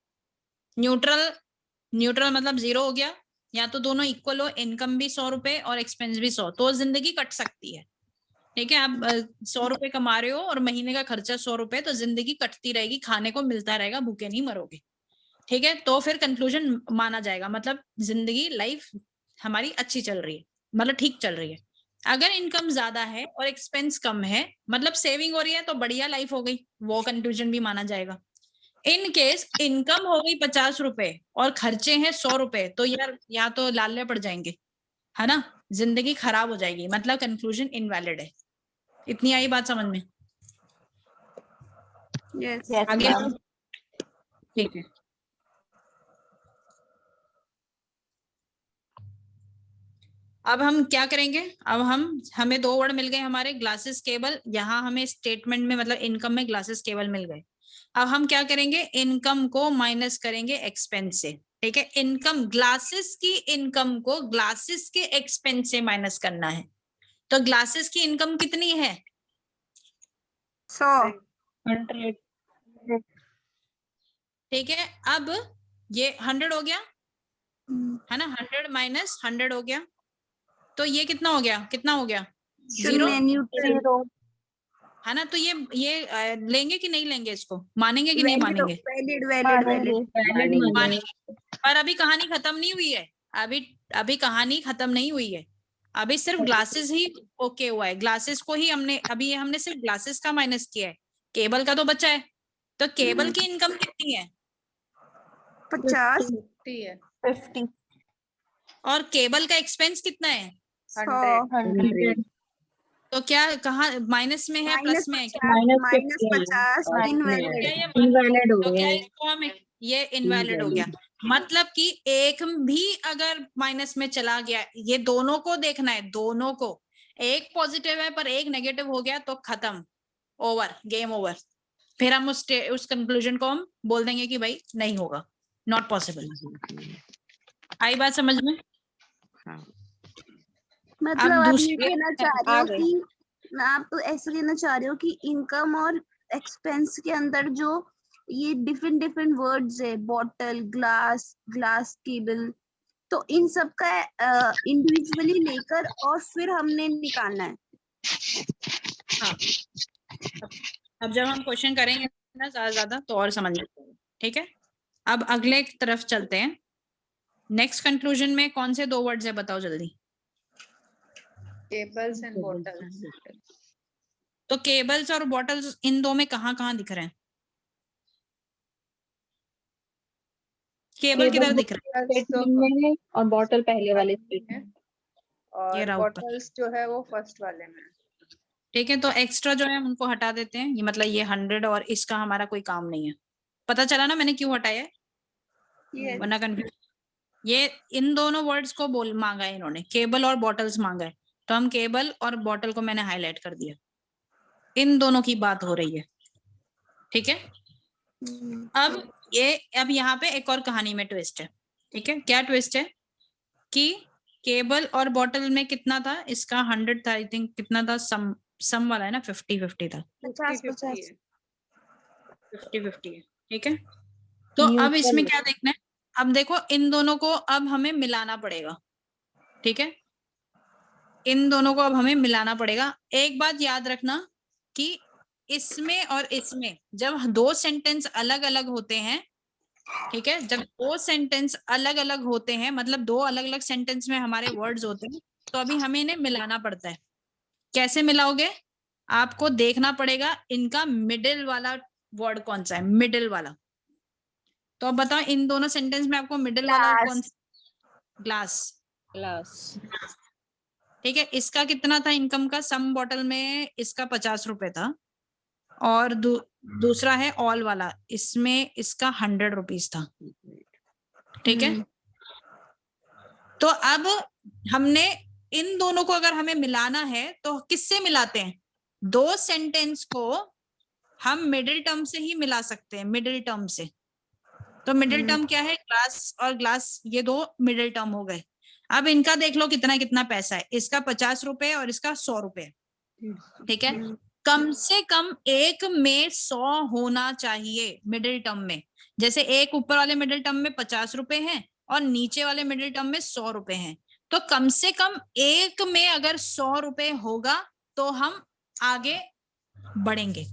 A: न्यूट्रल मतलब 0 हो गया, या तो दोनों इक्वल हो, इनकम भी 100 रुपए और एक्सपेंस भी 100, तो जिंदगी कट सकती है। ठीक है, आप 100 रुपए कमा रहे हो और महीने का खर्चा 100 रुपए, तो जिंदगी कटती रहेगी, खाने को मिलता रहेगा, भूखे नहीं मरोगे। ठीक है, तो फिर कंक्लूजन माना जाएगा, मतलब जिंदगी लाइफ हमारी अच्छी चल रही है, मतलब ठीक चल रही है। अगर इनकम ज्यादा है और एक्सपेंस कम है, मतलब सेविंग हो रही है, तो बढ़िया लाइफ हो गई, वो कंक्लूजन भी माना जाएगा। इन केस इनकम हो गई 50 रुपए और खर्चे हैं 100 रुपए, तो यार यहाँ तो लाले पड़ जाएंगे, है ना, जिंदगी खराब हो जाएगी, मतलब कंक्लूजन इनवैलिड है। इतनी आई बात समझ में?
J: यस।
A: आगे ठीक है, अब हम क्या करेंगे, अब हमें 2 वर्ड मिल गए हमारे, ग्लासेस केबल। यहाँ हमें स्टेटमेंट में मतलब इनकम में ग्लासेस केबल मिल गए। अब हम क्या करेंगे, इनकम को माइनस करेंगे एक्सपेंस से। ठीक है, इनकम, ग्लासेस की इनकम को ग्लासेस के एक्सपेंस से माइनस करना है। तो ग्लासेस की इनकम कितनी है?
J: 100।
A: ठीक है, अब ये 100 हो गया, है ना, 100 माइनस 100 हो गया, तो ये कितना हो गया, 0
J: न्यूट्रल।
A: है ना। तो ये लेंगे कि नहीं लेंगे, इसको मानेंगे कि नहीं मानेंगे?
J: वैलिड वैलिड वैलिड
A: मानेंगे। पर अभी कहानी खत्म नहीं हुई है, अभी कहानी खत्म नहीं हुई है, अभी सिर्फ ग्लासेस ही ओके हुआ है। ग्लासेस को ही हमने सिर्फ ग्लासेस का माइनस किया है, केबल का तो बचा है। तो केबल की इनकम कितनी है?
J: 50
F: 50
A: और केबल का एक्सपेंस कितना है?
C: 100
A: तो क्या कहाँ माइनस में है प्लस में है?
J: -50 इनवैलिड
H: इनवैलिड हो
A: तो क्या
H: गया
A: इसको हम ये इनवैलिड हो गया, मतलब कि एक भी अगर माइनस में चला गया, ये दोनों को देखना है, दोनों को। एक पॉजिटिव है पर एक नेगेटिव हो गया तो खत्म, ओवर, गेम ओवर। फिर हम उस कंक्लूजन को हम बोल देंगे कि भाई नहीं होगा, नॉट पॉसिबल। आई बात समझ में?
J: मतलब
A: अब
J: आप
A: दूसरी
J: ये कहना चाह रहे हो कि आप ऐसा कहना चाह रहे हो कि इनकम और एक्सपेंस के अंदर जो ये डिफरेंट डिफरेंट वर्ड्स है, बॉटल, ग्लास केबल, तो इन सब का इंडिविजुअली लेकर और फिर हमने निकालना है।
A: हाँ, अब जब हम क्वेश्चन करेंगे ना ज्यादा तो और समझ में आएगा, ठीक है। अब अगले की तरफ चलते हैं। नेक्स्ट कंक्लूजन में कौन से 2 वर्ड्स है बताओ जल्दी।
C: Cables and bottles.
A: तो केबल्स और बॉटल्स इन 2 में कहाँ कहाँ दिख रहे हैं? केबल किधर दिख रहा
K: में और बॉटल पहले वाले स्टेटमेंट में।
A: ये
C: और
A: रहा ऊपर।
C: बॉटल्स जो है वो फर्स्ट वाले में।
A: ठीक है, तो एक्स्ट्रा जो है हम उनको हटा देते हैं। ये मतलब ये 100 और इसका हमारा कोई काम नहीं है। पता चला ना मैंने क्यों हटाया है?
J: Yes.
A: वरना कंफ्यूज। ये इन दोनों वर्ड्स को बोल मांगा है इन्होंने, केबल और बॉटल्स मांगा है, तो हम केबल और बॉटल को मैंने हाईलाइट कर दिया। इन दोनों की बात हो रही है, ठीक है। अब यहाँ पे एक और कहानी में ट्विस्ट है, ठीक है। क्या ट्विस्ट है कि केबल और बॉटल में कितना था? इसका 100 था, आई थिंक। कितना था? सम वाला है ना, 50-50 था।
J: 50-50
A: 50-50 है, ठीक है। तो अब इसमें क्या देखना है? अब देखो इन दोनों को अब हमें मिलाना पड़ेगा, ठीक है। इन दोनों को अब हमें मिलाना पड़ेगा। एक बात याद रखना कि इसमें और इसमें जब 2 सेंटेंस अलग अलग होते हैं, ठीक है, जब 2 सेंटेंस अलग अलग होते हैं, मतलब 2 अलग अलग सेंटेंस में हमारे वर्ड्स होते हैं, तो अभी हमें इन्हें मिलाना पड़ता है। कैसे मिलाओगे? आपको देखना पड़ेगा इनका मिडिल वाला वर्ड कौन सा है, मिडिल वाला। तो अब बताओ इन दोनों सेंटेंस में आपको मिडिल वाला कौन सा? ग्लास। ठीक है, इसका कितना था इनकम का? सम बॉटल में इसका 50 रुपए था, और दूसरा है ऑल वाला, इसमें इसका 100 रुपीज था, ठीक है। तो अब हमने इन दोनों को अगर हमें मिलाना है तो किससे मिलाते हैं? 2 सेंटेंस को हम मिडिल टर्म से ही मिला सकते हैं, मिडिल टर्म से। तो मिडिल टर्म क्या है? ग्लास और ग्लास, ये 2 मिडिल टर्म हो गए। अब इनका देख लो कितना कितना पैसा है। इसका 50 रुपए और इसका 100 रुपए, ठीक है। कम से कम एक में 100 होना चाहिए मिडिल टर्म में। जैसे एक ऊपर वाले मिडिल टर्म में 50 रुपए हैं और नीचे वाले मिडिल टर्म में 100 रुपए हैं, तो कम से कम एक में अगर 100 रुपए होगा तो हम आगे बढ़ेंगे।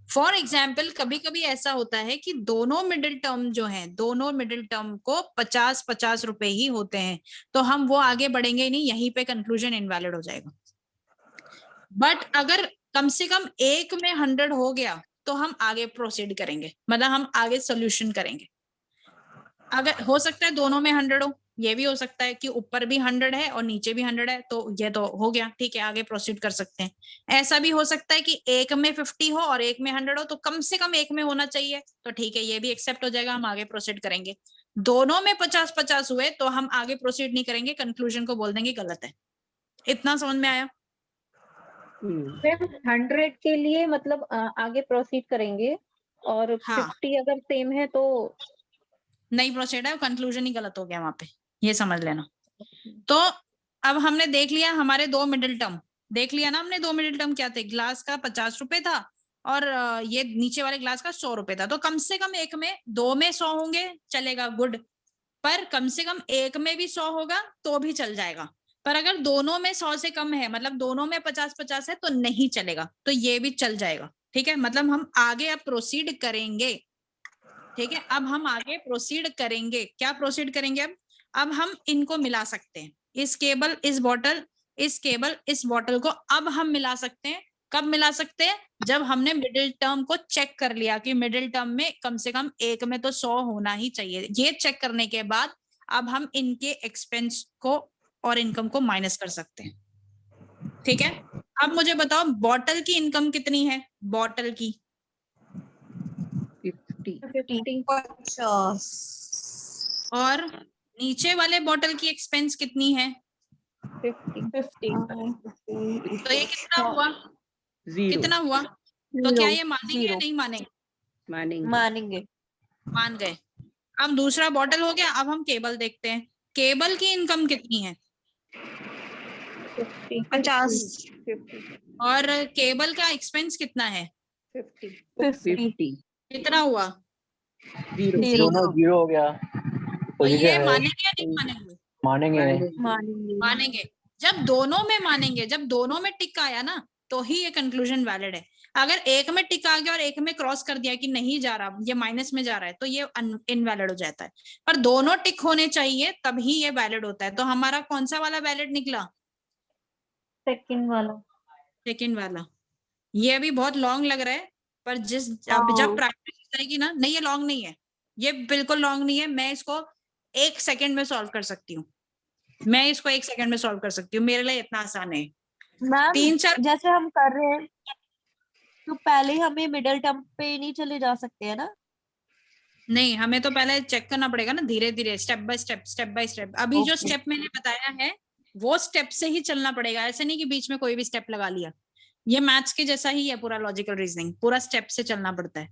A: फॉर एग्जाम्पल कभी कभी ऐसा होता है कि दोनों मिडिल टर्म जो हैं, दोनों मिडिल टर्म को 50-50 रुपए ही होते हैं, तो हम वो आगे बढ़ेंगे ही नहीं, यहीं पे कंक्लूजन इनवैलिड हो जाएगा। बट अगर कम से कम एक में 100 हो गया तो हम आगे प्रोसीड करेंगे, मतलब हम आगे सोल्यूशन करेंगे। अगर हो सकता है दोनों में 100 हो, ये भी हो सकता है कि ऊपर भी 100 है और नीचे भी 100 है, तो ये तो हो गया, ठीक है, आगे प्रोसीड कर सकते हैं। ऐसा भी हो सकता है कि एक में 50 हो और एक में 100 हो, तो कम से कम एक में होना चाहिए, तो ठीक है, ये भी एक्सेप्ट हो जाएगा, हम आगे प्रोसीड करेंगे। दोनों में 50-50 हुए तो हम आगे प्रोसीड नहीं करेंगे, कंक्लूजन को बोल देंगे गलत है। इतना समझ में आया?
K: 100 के लिए मतलब आगे प्रोसीड करेंगे, और 50 अगर सेम है तो
A: नहीं प्रोसीड है, कंक्लूजन ही गलत हो गया वहां पे, ये समझ लेना। तो अब हमने देख लिया हमारे 2 मिडिल टर्म, देख लिया ना हमने 2 मिडिल टर्म क्या थे? ग्लास का 50 रुपए था और ये नीचे वाले ग्लास का 100 रुपए था। तो कम से कम एक में, 2 में 100 होंगे चलेगा, गुड, पर कम से कम एक में भी 100 होगा तो भी चल जाएगा। पर अगर दोनों में 100 से कम है, मतलब दोनों में 50-50 है, तो नहीं चलेगा, तो ये भी चल जाएगा। ठीक है, मतलब हम आगे अब प्रोसीड करेंगे। ठीक है, अब हम आगे प्रोसीड करेंगे। क्या प्रोसीड करेंगे? अब हम इनको मिला सकते हैं, इस केबल, इस बॉटल, इस केबल, इस बॉटल को अब हम मिला सकते हैं। कब मिला सकते हैं? जब हमने मिडिल टर्म को चेक कर लिया कि मिडिल टर्म में कम से कम एक में तो 100 होना ही चाहिए। ये चेक करने के बाद अब हम इनके एक्सपेंस को और इनकम को माइनस कर सकते हैं। ठीक है, अब मुझे बताओ बॉटल की इनकम कितनी है? बॉटल की
J: 50
A: और नीचे वाले बॉटल की एक्सपेंस कितनी है?
F: 50
A: तो ये कितना हुआ?
E: जीरो।
A: कितना हुआ? तो क्या ये मानेंगे या
F: Zero.
A: नहीं मानेंगे?
H: मानेंगे।
F: मानेंगे।
A: मान गए। अब दूसरा बॉटल हो गया, अब हम केबल देखते हैं। केबल की इनकम कितनी है?
J: 50
A: और केबल का एक्सपेंस कितना है?
H: 50
A: कितना हुआ?
E: जीरो।
F: Zero.
E: दोनों जीरो हो गया।
A: तो
E: तो
A: ये
E: है
A: मानेंगे या नहीं मानेंगे?
E: मानेंगे।
A: मानेंगे। जब दोनों में मानेंगे, जब दोनों में टिक आया ना, तो ही ये कंक्लूजन वैलिड है। अगर एक में टिक आ गया और एक में क्रॉस कर दिया कि नहीं जा रहा, ये माइनस में जा रहा है, तो ये इनवैलिड हो जाता है। पर दोनों टिक होने चाहिए, तभी ये वैलिड होता है। तो हमारा कौन सा वाला वैलिड निकला?
K: सेकंड वाला।
A: सेकंड वाला। ये अभी बहुत लॉन्ग लग रहा है, पर जब प्रैक्टिस हो जाएगी ना, नहीं ये लॉन्ग नहीं है, ये बिल्कुल लॉन्ग नहीं है। मैं इसको 1 सेकंड में सॉल्व कर सकती हूँ। मैं इसको 1 सेकंड में सॉल्व कर सकती हूँ, मेरे लिए इतना आसान है।
F: मैम
A: 3-4
F: जैसे हम कर रहे हैं तो पहले हमें मिडिल टर्म पे नहीं चले जा सकते हैं ना?
A: नहीं, हमें तो पहले चेक करना पड़ेगा ना, धीरे धीरे, step by step, step by step. अभी जो स्टेप मैंने बताया है वो स्टेप से ही चलना पड़ेगा। ऐसे नहीं कि बीच में कोई भी स्टेप लगा लिया। ये मैथ्स के जैसा ही है पूरा लॉजिकल रीजनिंग, पूरा स्टेप से चलना पड़ता है।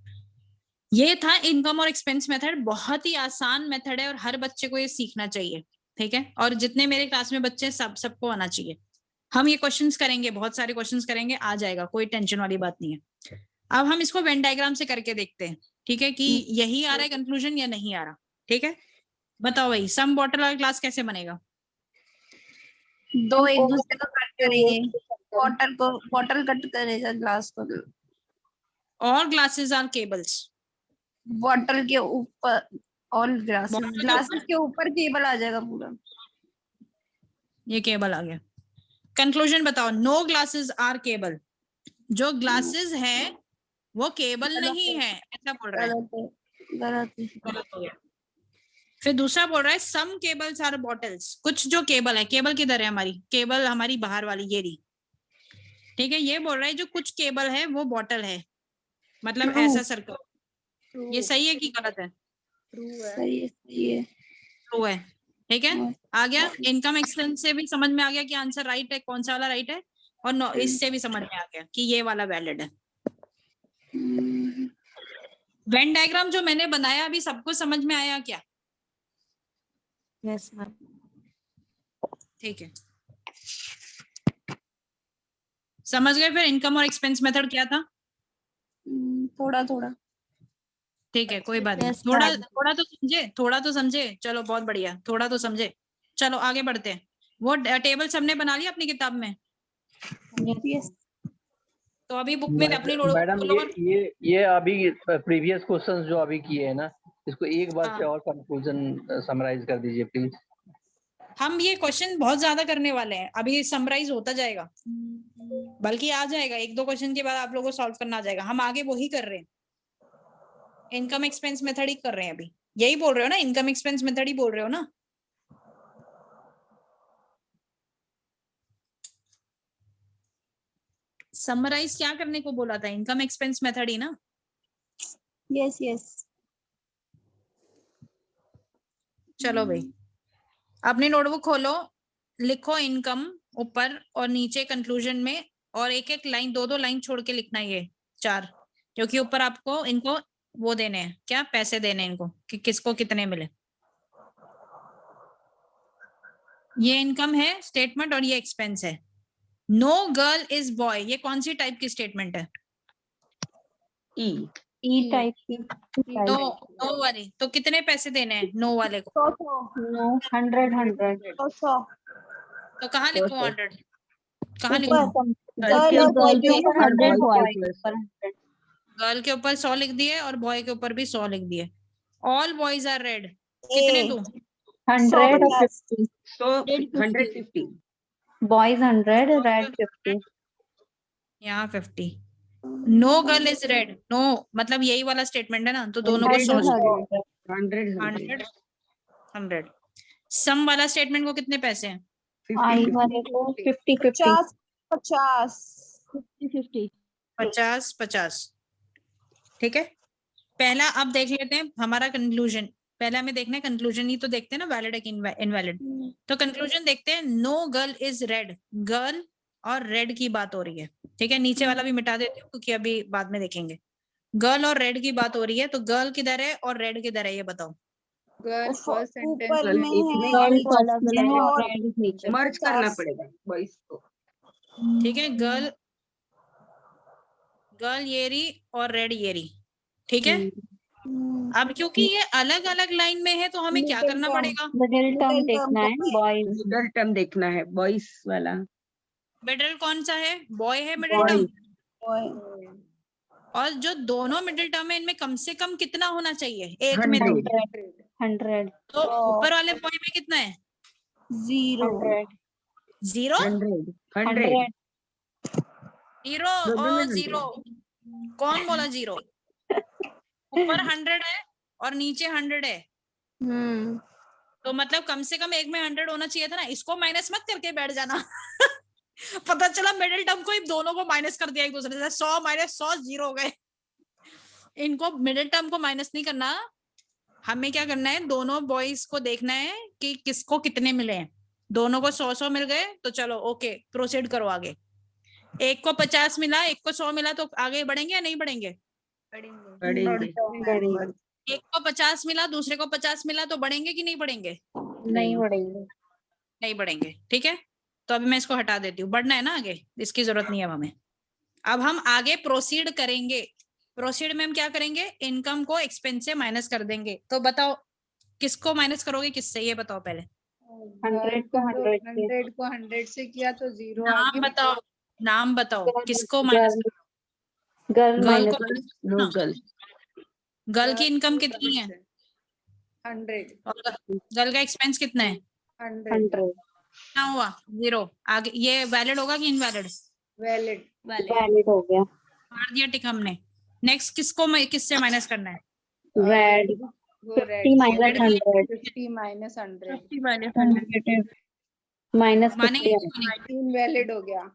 A: ये था इनकम और एक्सपेंस मेथड। बहुत ही आसान मेथड है और हर बच्चे को ये सीखना चाहिए। ठीक है, और जितने मेरे क्लास में बच्चे सबको आना चाहिए। हम ये क्वेश्चंस करेंगे, बहुत सारे क्वेश्चंस करेंगे, आ जाएगा, कोई टेंशन वाली बात नहीं है। अब हम इसको वेन डायग्राम से करके देखते हैं। ठीक है, कि यही आ रहा है कंक्लूजन या नहीं आ रहा। ठीक है, बताओ भाई, सम बॉटल वाला क्लास कैसे बनेगा?
J: दो एक दूसरे को कट करेंगे, बॉटल कट करेगा ग्लास को,
A: और ग्लासेस आर केबल्स।
J: बॉटल के ऊपर और
A: Bottle के
J: ग्लासेस के ऊपर केबल आ जाएगा पूरा।
A: ये केबल आ गया। कंक्लूजन बताओ। No glasses are cable. जो ग्लासेस है वो केबल नहीं है, ऐसा बोल रहा है।
J: गलत है।
A: गलत हो गया। फिर दूसरा बोल रहा है सम केबल्स आर बॉटल्स। कुछ जो केबल है, केबल किधर है? हमारी केबल, हमारी बाहर वाली ये रही। ठीक है, ये बोल रहा है जो कुछ केबल है वो बॉटल है, मतलब ऐसा सर्कल। ये सही है कि गलत है?
J: सही है।
A: ट्रू है। ठीक है, आ गया। इनकम एक्सपेंस से भी समझ में आ गया कि आंसर राइट है, कौन सा वाला राइट है। और इससे भी समझ में आ गया कि ये वाला वैलिड है। वेन डायग्राम जो मैंने बनाया अभी सबको समझ में आया क्या?
F: Yes ma'am.
A: ठीक है, समझ गए? फिर इनकम और एक्सपेंस मेथड क्या था?
J: थोड़ा
A: ठीक है, कोई बात नहीं।
F: Yes,
A: थोड़ा
F: ma'am.
A: थोड़ा तो समझे। चलो बहुत बढ़िया, थोड़ा तो समझे। चलो आगे बढ़ते हैं। वो टेबल सबने बना लिया अपनी किताब में?
J: यस।
A: तो अभी बुक में अपनी नोटबुक
E: मैडम
A: खोलो और
E: ये अभी प्रीवियस क्वेश्चंस जो अभी किए हैं ना, इसको एक बार
A: हाँ।
E: से और कंक्लूजन समराइज कर दीजिए प्लीज।
A: हम ये क्वेश्चन बहुत ज्यादा करने वाले हैं, अभी समराइज होता जाएगा, बल्कि आ जाएगा 1-2 क्वेश्चन के बाद आप लोगों को सॉल्व करना आ जाएगा। हम आगे वही कर रहे हैं, इनकम एक्सपेंस मेथड ही कर रहे हैं अभी। यही बोल रहे हो ना, इनकम एक्सपेंस मेथड ही बोल रहे हो ना? समराइज क्या करने को बोला था? इनकम एक्सपेंस मेथड ही ना?
J: यस।
A: चलो भाई, अपनी नोटबुक खोलो, लिखो इनकम ऊपर और नीचे कंक्लूजन में, और एक एक लाइन, 2-2 लाइन छोड़ के लिखना है, ये 4, क्योंकि ऊपर आपको इनको वो देने हैं, क्या पैसे देने हैं इनको, कि किसको कितने मिले। ये इनकम है स्टेटमेंट और ये एक्सपेंस है। नो गर्ल इज बॉय, ये कौन सी टाइप की स्टेटमेंट है?
K: ई टाइप की।
A: नो वाली। तो कितने पैसे देने हैं नो वाले को?
K: 100 100
A: तो कहाँ लिखूं 100? कहाँ
K: ऊपर
A: लिखूं?
K: गर्ल और बॉय के ऊपर 100, बॉय
H: boy
K: के ऊपर 100।
A: गर्ल के ऊपर 100 लिख दिए और बॉय के ऊपर भी 100 लिख दिए। All boys are red. कितने तू?
K: 100 और 50,
H: So 150.
K: Boys 100, red 50।
A: यहाँ 50। No girl is red. No मतलब यही वाला स्टेटमेंट है ना, तो दोनों को 100 100 100। सम वाला स्टेटमेंट को कितने पैसे हैं?
K: आई वाले को 50 50।
J: 50
A: 50 50। ठीक है, पहला अब देख लेते हैं हमारा कंक्लूजन। पहले हमें देखना है कंक्लूजन ही तो देखते हैं ना, वैलिड है कि इनवैलिड। तो कंक्लूजन देखते हैं। No girl is red. Girl और रेड की बात हो रही है। ठीक है, नीचे वाला भी मिटा देते हैं क्योंकि अभी बाद में देखेंगे। गर्ल और रेड की बात हो रही है, तो गर्ल किधर है और रेड किधर है ये बताओ।
C: गर्ल फर्स्ट सेंटेंस
J: ऊपर में है
K: गर्ल
J: नीचे
K: फर्स्ट में है और
J: और
K: रेड नीचे।
H: मर्ज करना पड़ेगा बॉयज को।
A: ठीक है, गर्ल गर्ल ये रही और रेड ये रही। ठीक है, अब क्योंकि ये अलग अलग लाइन में है तो हमें क्या
J: Middle
A: करना
J: term.
A: पड़ेगा?
K: मिडिल टर्म
J: Middle term
K: देखना है,
J: को है।
K: बॉयज।
H: मिडल टर्म देखना है बॉयज वाला।
A: मिडिल कौन सा है? बॉय है मिडिल टर्म।
J: Boy.
A: और जो दोनों मिडिल टर्म है इनमें कम से कम कितना होना चाहिए? एक में तो
K: 100
A: तो ऊपर वाले बॉय में कितना है?
J: 0.
A: 0
H: 100
A: 0 और 0। कौन बोला 0? ऊपर 100 है और नीचे 100 है, तो मतलब कम से कम एक में 100 होना चाहिए था ना। इसको माइनस मत करके बैठ जाना। पता चला मिडिल टर्म को दोनों को माइनस कर दिया एक दूसरे से। 100 माइनस 100 0 हो गए। इनको मिडिल टर्म को माइनस नहीं करना, हमें क्या करना है, दोनों बॉयज को देखना है कि किसको कितने मिले हैं। दोनों को 100 मिल गए तो चलो ओके, प्रोसीड करो आगे। एक को 50 मिला, एक को 100 मिला, तो आगे बढ़ेंगे या नहीं बढ़ेंगे?
H: बढ़ेंगे।
A: एक को 50 मिला, दूसरे को 50 मिला, तो बढ़ेंगे कि नहीं बढ़ेंगे?
K: नहीं बढ़ेंगे।
A: नहीं बढ़ेंगे। ठीक है, तो अभी मैं इसको हटा देती हूँ। बढ़ना है ना आगे, इसकी जरूरत नहीं है अब हमें। अब हम आगे प्रोसीड करेंगे। प्रोसीड में हम क्या करेंगे? इनकम को एक्सपेंस से माइनस कर देंगे। तो बताओ किसको माइनस करोगे, किससे, ये बताओ पहले।
K: 100 को 100 से।
C: 100 को 100 से किया तो 0
A: नाम बताओ, नाम बताओ, किसको माइनस?
K: Girl
A: girl
K: minus.
A: को।
H: No girl.
A: गर्ल की इनकम कितनी है?
C: 100
A: और गर्ल का एक्सपेंस कितना है?
C: 100
A: कितना हुआ? 0। आगे ये वैलिड होगा कि इनवैलिड?
C: वैलिड
K: वैलिड हो गया।
A: मार दिया टिक हमने। नेक्स्ट किसको किससे माइनस करना है?
K: रेड।
C: वो
K: 50 माइनस 100।
C: 50 माइनस 100
K: माइनस
A: मानेंगे
K: 50।
A: कि नहीं?
C: इनवैलिड हो गया।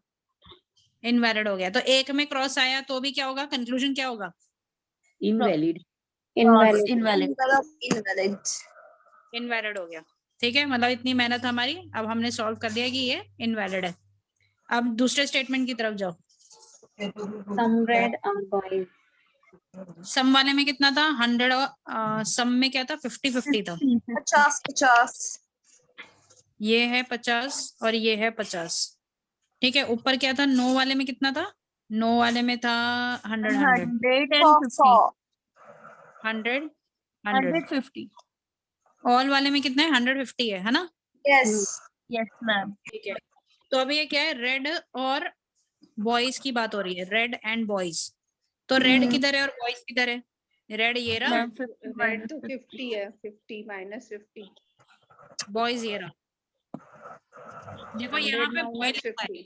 A: इनवैलिड हो गया, तो एक में क्रॉस आया तो भी क्या होगा? कंक्लूजन क्या होगा?
H: Invalid.
K: Invalid.
F: Invalid.
J: Invalid.
A: Invalid हो गया। ठीक है, मतलब इतनी मेहनत हमारी, अब हमने सॉल्व कर दिया कि ये इनवैलिड है। अब दूसरे स्टेटमेंट की तरफ जाओ।
K: सम रेड और बॉयज।
A: सम वाले में कितना था? 100 और सम में क्या था? 50 50 था।
J: 50.
A: ये है 50 और ये है 50। ठीक है, ऊपर क्या था? नो वाले में कितना था? नो वाले में था 100 100
F: 150।
A: ऑल वाले में कितना है? 150 है ना?
J: Yes.
F: Yes ma'am.
A: ठीक है, तो अभी ये क्या है? रेड और बॉयज की बात हो रही है, रेड एंड बॉयज। तो रेड किधर है और बॉयज किधर है? रेड ये रहा,
C: रेड तो 50 है, 50 माइनस 50
A: बॉयज ये रहा। देखो यहाँ पे बॉय लिखा है,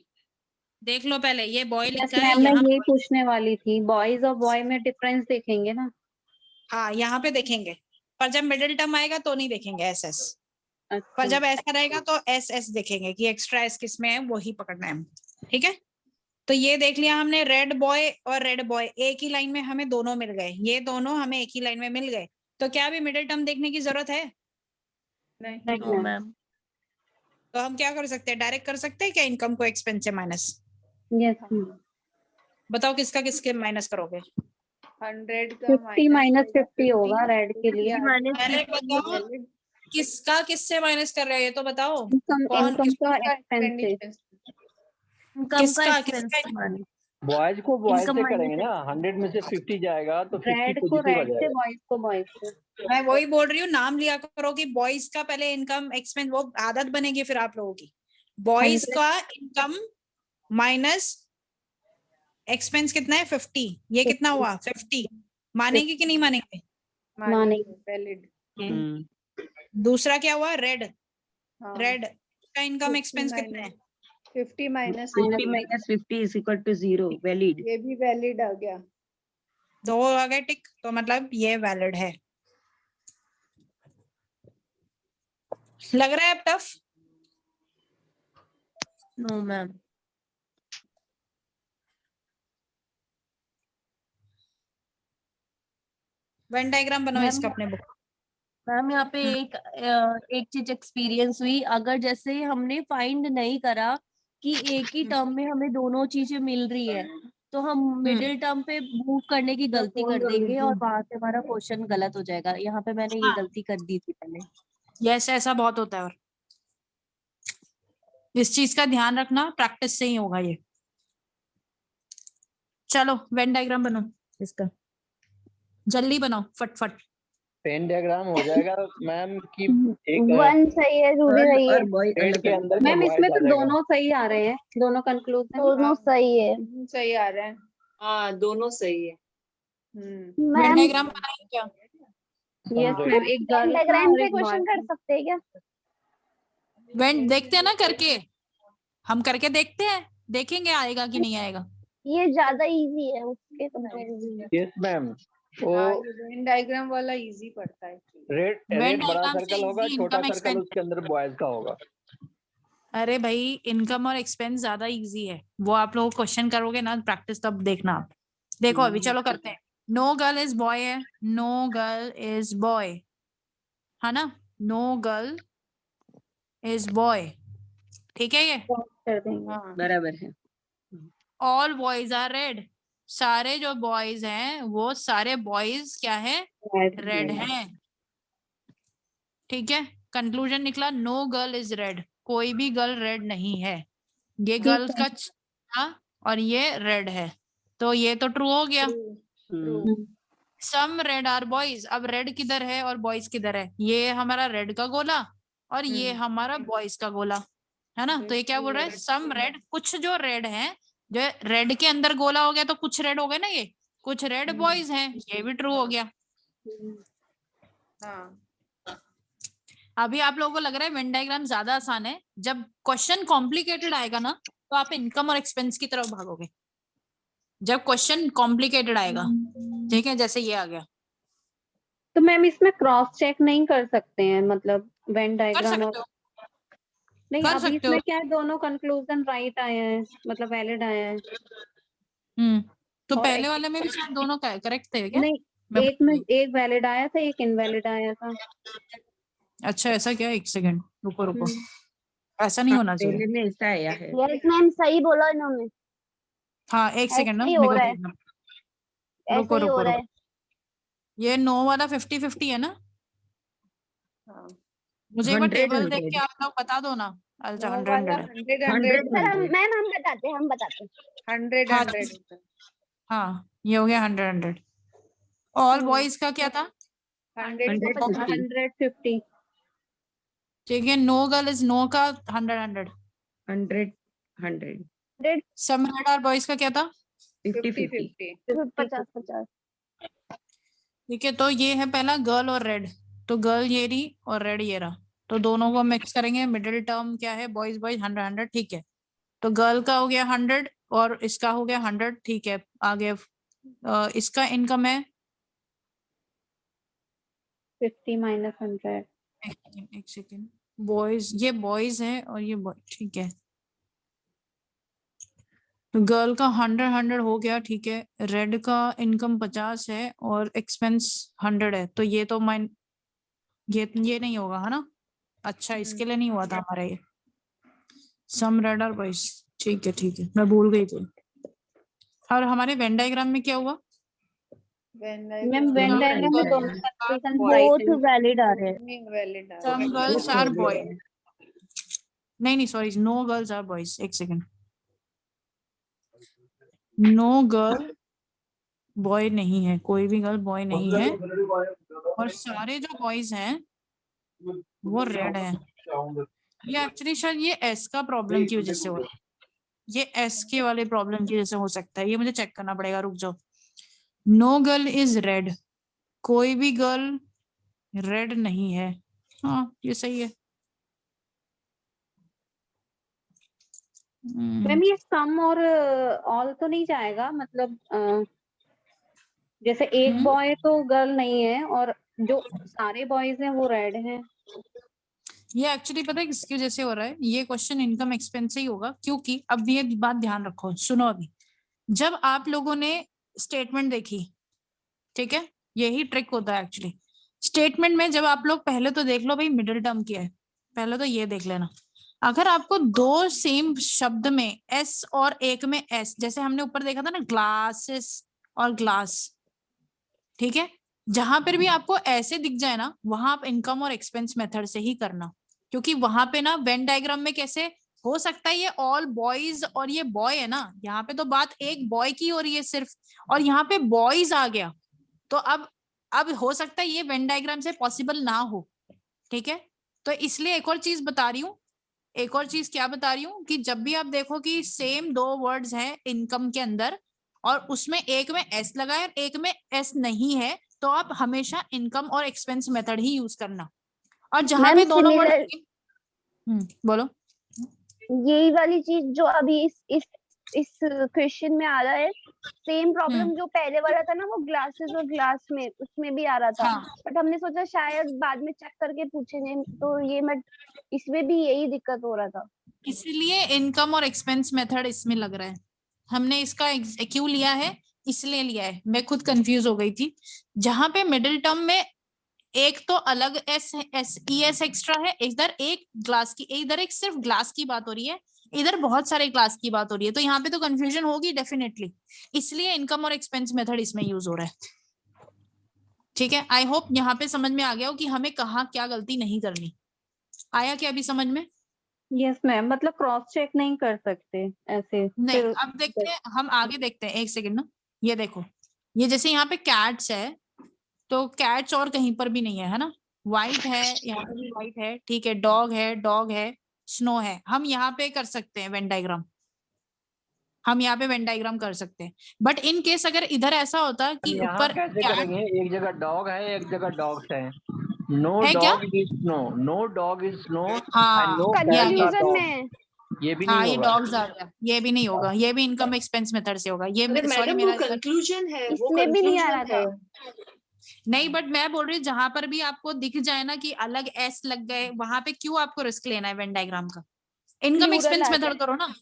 A: देख लो पहले, ये बॉय लिखा है
K: मैं
A: यहाँ।
K: यही पूछने वाली थी, बॉयज और बॉय में डिफरेंस देखेंगे ना?
A: हाँ, यहाँ पे देखेंगे, पर जब मिडिल टर्म आएगा तो नहीं देखेंगे एस एस। पर जब ऐसा रहेगा तो एस एस देखेंगे कि एक्स्ट्रा एस किस में है, वही पकड़ना है। ठीक है, तो ये देख लिया हमने, रेड बॉय और रेड बॉय एक ही लाइन में हमें दोनों मिल गए। ये दोनों हमें एक ही लाइन में मिल गए, तो क्या अभी मिडिल टर्म देखने की जरूरत है?
C: नहीं
F: मैम।
A: तो हम क्या कर सकते हैं? डायरेक्ट कर सकते हैं क्या इनकम को एक्सपेंस से माइनस?
K: यस।
A: बताओ किसका किसके माइनस करोगे?
C: 100 का
K: 50 माइनस 50 होगा रेड के लिए।
A: पहले बताओ किसका किससे माइनस कर रहे हो, ये तो बताओ।
K: इनकम का एक्सपेंस।
A: किसका किसका?
E: बॉयज को बॉयज
F: Income
E: से
F: minus
E: करेंगे ना। 100 में से 50 जाएगा तो 50
K: रेड को
E: पॉजिटिव आ
K: रेड से,
E: जाएगा।
K: बॉयज को बॉयज से।
A: मैं वही बोल रही हूँ, नाम लिया करो कि बॉयज का पहले इनकम एक्सपेंस, वो आदत बनेगी फिर आप लोगों की। बॉयज
K: 100
A: का इनकम माइनस एक्सपेंस कितना है 50, ये कितना हुआ 50। मानेंगे कि नहीं मानेंगे?
K: मानेंगे।
C: वैलिड।
A: दूसरा क्या हुआ रेड,
C: हाँ
A: रेड का इनकम एक्सपेंस कितना है?
C: 50 minus
H: 50 minus 50 is equal to 0. Valid.
C: ये भी वैलिड आ गया।
A: दो आ गए टिक, तो मतलब ये वैलिड है। लग रहा है अब tough?
F: No ma'am.
A: Venn diagram बनाओ
F: मैम
A: इसका अपने बुक।
F: मैम यहाँ पे एक चीज एक्सपीरियंस हुई, अगर जैसे हमने फाइंड नहीं करा कि एक ही टर्म में हमें दोनों चीजें मिल रही है, तो हम मिडिल टर्म पे मूव करने की गलती कर देंगे और वहां से हमारा क्वेश्चन गलत हो जाएगा। यहाँ पे मैंने ये
A: हाँ।
F: गलती कर दी थी पहले।
A: यस, ऐसा बहुत होता है और इस चीज का ध्यान रखना, प्रैक्टिस से ही होगा ये। चलो वेन डायग्राम बनाओ इसका, जल्दी बनाओ फटफट।
E: पेन डायग्राम हो जाएगा मैम की एक
J: 1 सही है, रूबी
H: Girl
J: सही है,
H: और boy
E: पेड़
H: अलग
E: के
H: अलग।
E: अंदर का
K: मैम
E: बॉयज
K: इसमें
E: आ
K: तो
E: जाएगा।
K: दोनों सही आ रहे हैं, दोनों कंक्लूजन।
J: दोनों सही है।
C: सही आ रहा है।
I: हाँ दोनों सही है।
A: वेन
J: मैम
A: डायग्राम बनाएंगे क्या?
K: यस
E: समझे।
K: मैम, एक गर्ल का
J: डायग्राम
K: और
J: से
K: एक बॉय
J: क्वेश्चन कर सकते हैं क्या?
A: वेन देखते हैं ना करके, हम करके देखते हैं, देखेंगे आएगा कि नहीं आएगा।
J: ये ज्यादा इजी है उसके कंपैरिजन में।
E: Yes ma'am. वो
C: हाँ ये वेन डायग्राम वाला इजी पड़ता है।
E: रेड
A: वेन
E: बड़ा
A: डायग्राम से
E: सर्कल होगा,
A: इजी
E: छोटा
A: इनकम
E: सर्कल
A: एक्सपेंस।
E: उसके अंदर बॉयज का होगा।
A: अरे भाई इनकम और एक्सपेंस ज्यादा इजी है, वो आप लोग क्वेश्चन करोगे ना प्रैक्टिस तब देखना आप। देखो अभी चलो करते हैं। नो गर्ल इज बॉय है, नो गर्ल इज बॉय है ना, नो गर्ल इज बॉय, ठीक है ये।
K: कर देंगे।
C: हाँ
H: बराबर है।
A: ऑल बॉयज आर रेड, सारे जो बॉयज हैं वो सारे बॉयज क्या है, रेड हैं, ठीक है। कंक्लूजन निकला नो गर्ल इज रेड, कोई भी गर्ल रेड नहीं है। ये गर्ल का था और ये रेड है, तो ये तो ट्रू हो गया। सम रेड आर बॉयज, अब रेड किधर है और बॉयज किधर है, ये हमारा रेड का गोला और ये हमारा बॉयज का गोला है ना। तो ये क्या बोल रहा है, सम रेड, कुछ जो रेड है, जो रेड के अंदर गोला हो गया तो कुछ रेड हो गए ना, ये कुछ रेड बॉयज हैं, ये भी ट्रू हो गया।
C: हाँ
A: अभी आप लोगों को लग रहा है वेन डायग्राम ज्यादा आसान है, जब क्वेश्चन कॉम्प्लिकेटेड आएगा ना तो आप इनकम और एक्सपेंस की तरफ भागोगे, जब क्वेश्चन कॉम्प्लिकेटेड आएगा, ठीक है, जैसे ये आ गया।
K: तो मैम इसमें क्रॉस चेक नहीं कर सकते हैं, मतलब वेन
A: कर
K: डायग्राम
A: सकते
K: और
A: हो,
K: नहीं,
A: कर
K: अभी
A: सकते हो।
K: इसमें क्या है, दोनों कंक्लूजन राइट आए हैं, मतलब वैलिड आया है।
A: तो
K: और
A: पहले वाले में भी शायद दोनों करेक्ट थे क्या?
K: नहीं,
A: मैं
K: एक में एक वैलिड आया था, एक इनवैलिड आया था।
A: अच्छा ऐसा क्या, एक सेकंड रुको रुको, ऐसा नहीं
H: हाँ,
A: होना चाहिए।
H: पहले में ऐसा आया है।
J: यस मैम सही बोला इन्होंने,
A: हाँ एक सेकंड ना,
J: ऐसे ही
A: मेरे
J: हो
A: को
J: रहा है,
A: देखना।
J: ऐसे
A: रुको
J: ही हो
A: रुको
J: रहा
A: रुको,
J: है।
A: ये नो वाला 50-50 है ना।
C: हाँ
A: मुझे एक बार
H: 100
A: टेबल देख
H: 100
A: के आप लोग बता दो ना। अच्छा
C: नो
A: 100
C: वाला
A: 100
C: 100
H: 100
J: सर हम
H: 100
J: मैम हम बताते हैं, हम बताते हैं।
C: 100
A: हाँ
C: 100
A: हाँ ये हो गया 100 ऑल बॉयज का क्या था?
C: 100
H: 150
K: 150।
A: ठीक है, नो गर्ल इज नो का 100
H: 100 100
A: सम रेड आर बॉयज का क्या था?
H: 50
C: 50
H: 50
J: 50-50।
A: ठीक है, तो ये है पहला गर्ल और रेड, तो गर्ल ये रही और रेड ये रहा, तो दोनों को मिक्स करेंगे, मिडिल टर्म क्या है, बॉयज बॉयज 100 ठीक है। तो गर्ल का हो गया 100 और इसका हो गया 100, ठीक है। आगे इसका इनकम है
K: 50 माइनस 100।
A: एक सेकेंड, बॉयज, ये बॉयज है और ये ठीक है। तो गर्ल का 100 हो गया, ठीक है। रेड का इनकम 50 है और एक्सपेंस 100 है, तो ये तो ये नहीं होगा है ना। अच्छा इसके लिए नहीं हुआ था हमारा ये सम रेड और बॉयज, ठीक है, मैं भूल गई थी। और हमारे वेन डायग्राम में क्या हुआ?
K: मैम वेन डायग्राम में दोनों कंक्लूजन
J: बोथ वैलिड आ रहे हैं।
C: इनवैलिड आ
A: सम
C: रहा है।
A: गर्ल्स आर बॉय, नहीं sorry, no girls are boys, एक सेकेंड, नो गर्ल बॉय नहीं है, कोई भी गर्ल बॉय नहीं है, और सारे जो बॉयज हैं वो रेड हैं, ये एक्चुअली शायद ये एस का प्रॉब्लम की वजह से हो रहा है, ये एस के वाले प्रॉब्लम की वजह से हो सकता है, ये मुझे चेक करना पड़ेगा, रुक जाओ। नो गर्ल इज रेड, कोई भी गर्ल रेड नहीं है, हाँ ये सही है।
K: मैम ये सम और ऑल तो नहीं जाएगा, मतलब जैसे एक बॉय तो गर्ल नहीं है और जो सारे बॉयज हैं वो रेड हैं।
A: ये एक्चुअली पता है किसकी वजह से हो रहा है, ये क्वेश्चन इनकम एक्सपेंस से ही होगा, क्योंकि अब ये बात ध्यान रखो, सुनो अभी, जब आप लोगों ने स्टेटमेंट देखी, ठीक है, यही ट्रिक होता है एक्चुअली स्टेटमेंट में, जब आप लोग पहले तो देख लो भाई मिडिल टर्म क्या है, पहले तो ये देख लेना। अगर आपको दो सेम शब्द में एस और एक में एस, जैसे हमने ऊपर देखा था ना ग्लासेस और ग्लास, ठीक है, जहां पर भी आपको ऐसे दिख जाए ना, वहां आप इनकम और एक्सपेंस मेथड से ही करना, क्योंकि वहां पे ना वेन डायग्राम में कैसे हो सकता है ये ऑल बॉयज और ये बॉय है ना, यहाँ पे तो बात एक बॉय की हो रही है सिर्फ, और यहाँ पे बॉयज आ गया, तो अब हो सकता है ये वेन डायग्राम से पॉसिबल ना हो, ठीक है। तो इसलिए एक और चीज बता रही हूँ, एक और चीज क्या बता रही हूँ, कि जब भी आप देखो कि सेम दो वर्ड्स हैं इनकम के अंदर और उसमें एक में एस लगा है और एक में एस नहीं है, तो आप हमेशा इनकम और एक्सपेंस मेथड ही यूज करना, और जहां
J: मैम
A: पे दोनों वर्ड बोलो,
J: यही वाली चीज जो अभी इस क्वेश्चन में आ रहा है, सेम प्रॉब्लम जो पहले वाला था ना, वो ग्लासेस और ग्लास में उसमें भी आ रहा था, बट हमने सोचा शायद बाद में चेक करके पूछेंगे, तो ये मैं इसमें भी यही दिक्कत हो रहा था,
A: इसलिए इनकम और एक्सपेंस मेथड इसमें लग रहा है, हमने इसका क्यों लिया है, इसलिए लिया है, मैं खुद कंफ्यूज हो गई थी, जहां पे मिडिल टर्म में एक तो अलग S S E S extra है, इधर एक ग्लास की, इधर एक सिर्फ ग्लास की बात हो रही है, इधर बहुत सारे क्लास की बात हो रही है, तो यहाँ पे तो कंफ्यूजन होगी डेफिनेटली, इसलिए इनकम और एक्सपेंस मेथड इसमें यूज हो रहा है, ठीक है। आई होप यहाँ पे समझ में आ गया हो कि हमें कहाँ क्या गलती नहीं करनी, आया क्या अभी समझ में?
K: यस मैम, मतलब क्रॉस चेक नहीं कर सकते ऐसे
A: नहीं,
K: फिर।
A: अब देखते हैं, हम आगे देखते हैं, एक सेकंड ना, ये देखो, ये जैसे यहाँ पे कैट्स है, तो कैट्स और कहीं पर भी नहीं है, है ना, व्हाइट है, यहाँ पे भी व्हाइट है, ठीक है, डॉग है, स्नो है, हम यहाँ पे कर सकते हैं वेन डायग्राम, हम यहाँ पे वेन डायग्राम कर सकते हैं, बट इन केस अगर इधर ऐसा होता कि
E: यहाँ
A: ऊपर
E: कैसे करेंगे, एक जगह डॉग है एक जगह डॉग्स है, नो
A: है क्या?
E: Dog is snow, no dog is snow
A: हाँ,
E: एंड नो
A: ये आ
E: कैट्स
A: गया,
E: आर डॉग,
J: में
E: ये भी
A: हाँ
E: नहीं
A: ये
E: होगा।
A: डॉग्स आ गया, ये भी नहीं होगा, ये भी इनकम एक्सपेंस मेथड से होगा, ये
I: अरे
A: सॉरी
I: मैडम वो
A: मेरा
I: कंक्लूजन है, वो
J: इसमें भी नहीं आ रहा
I: कंक्लूजन है।
J: था।
A: नहीं, बट मैं बोल रही हूँ जहां पर भी आपको दिख जाए ना कि अलग एस लग गए, वहां पे क्यों आपको रिस्क लेना है वेन डायग्राम का, इनकम
J: Plural
A: एक्सपेंस
J: आ
A: मेथड
J: जाए।
A: करो ना,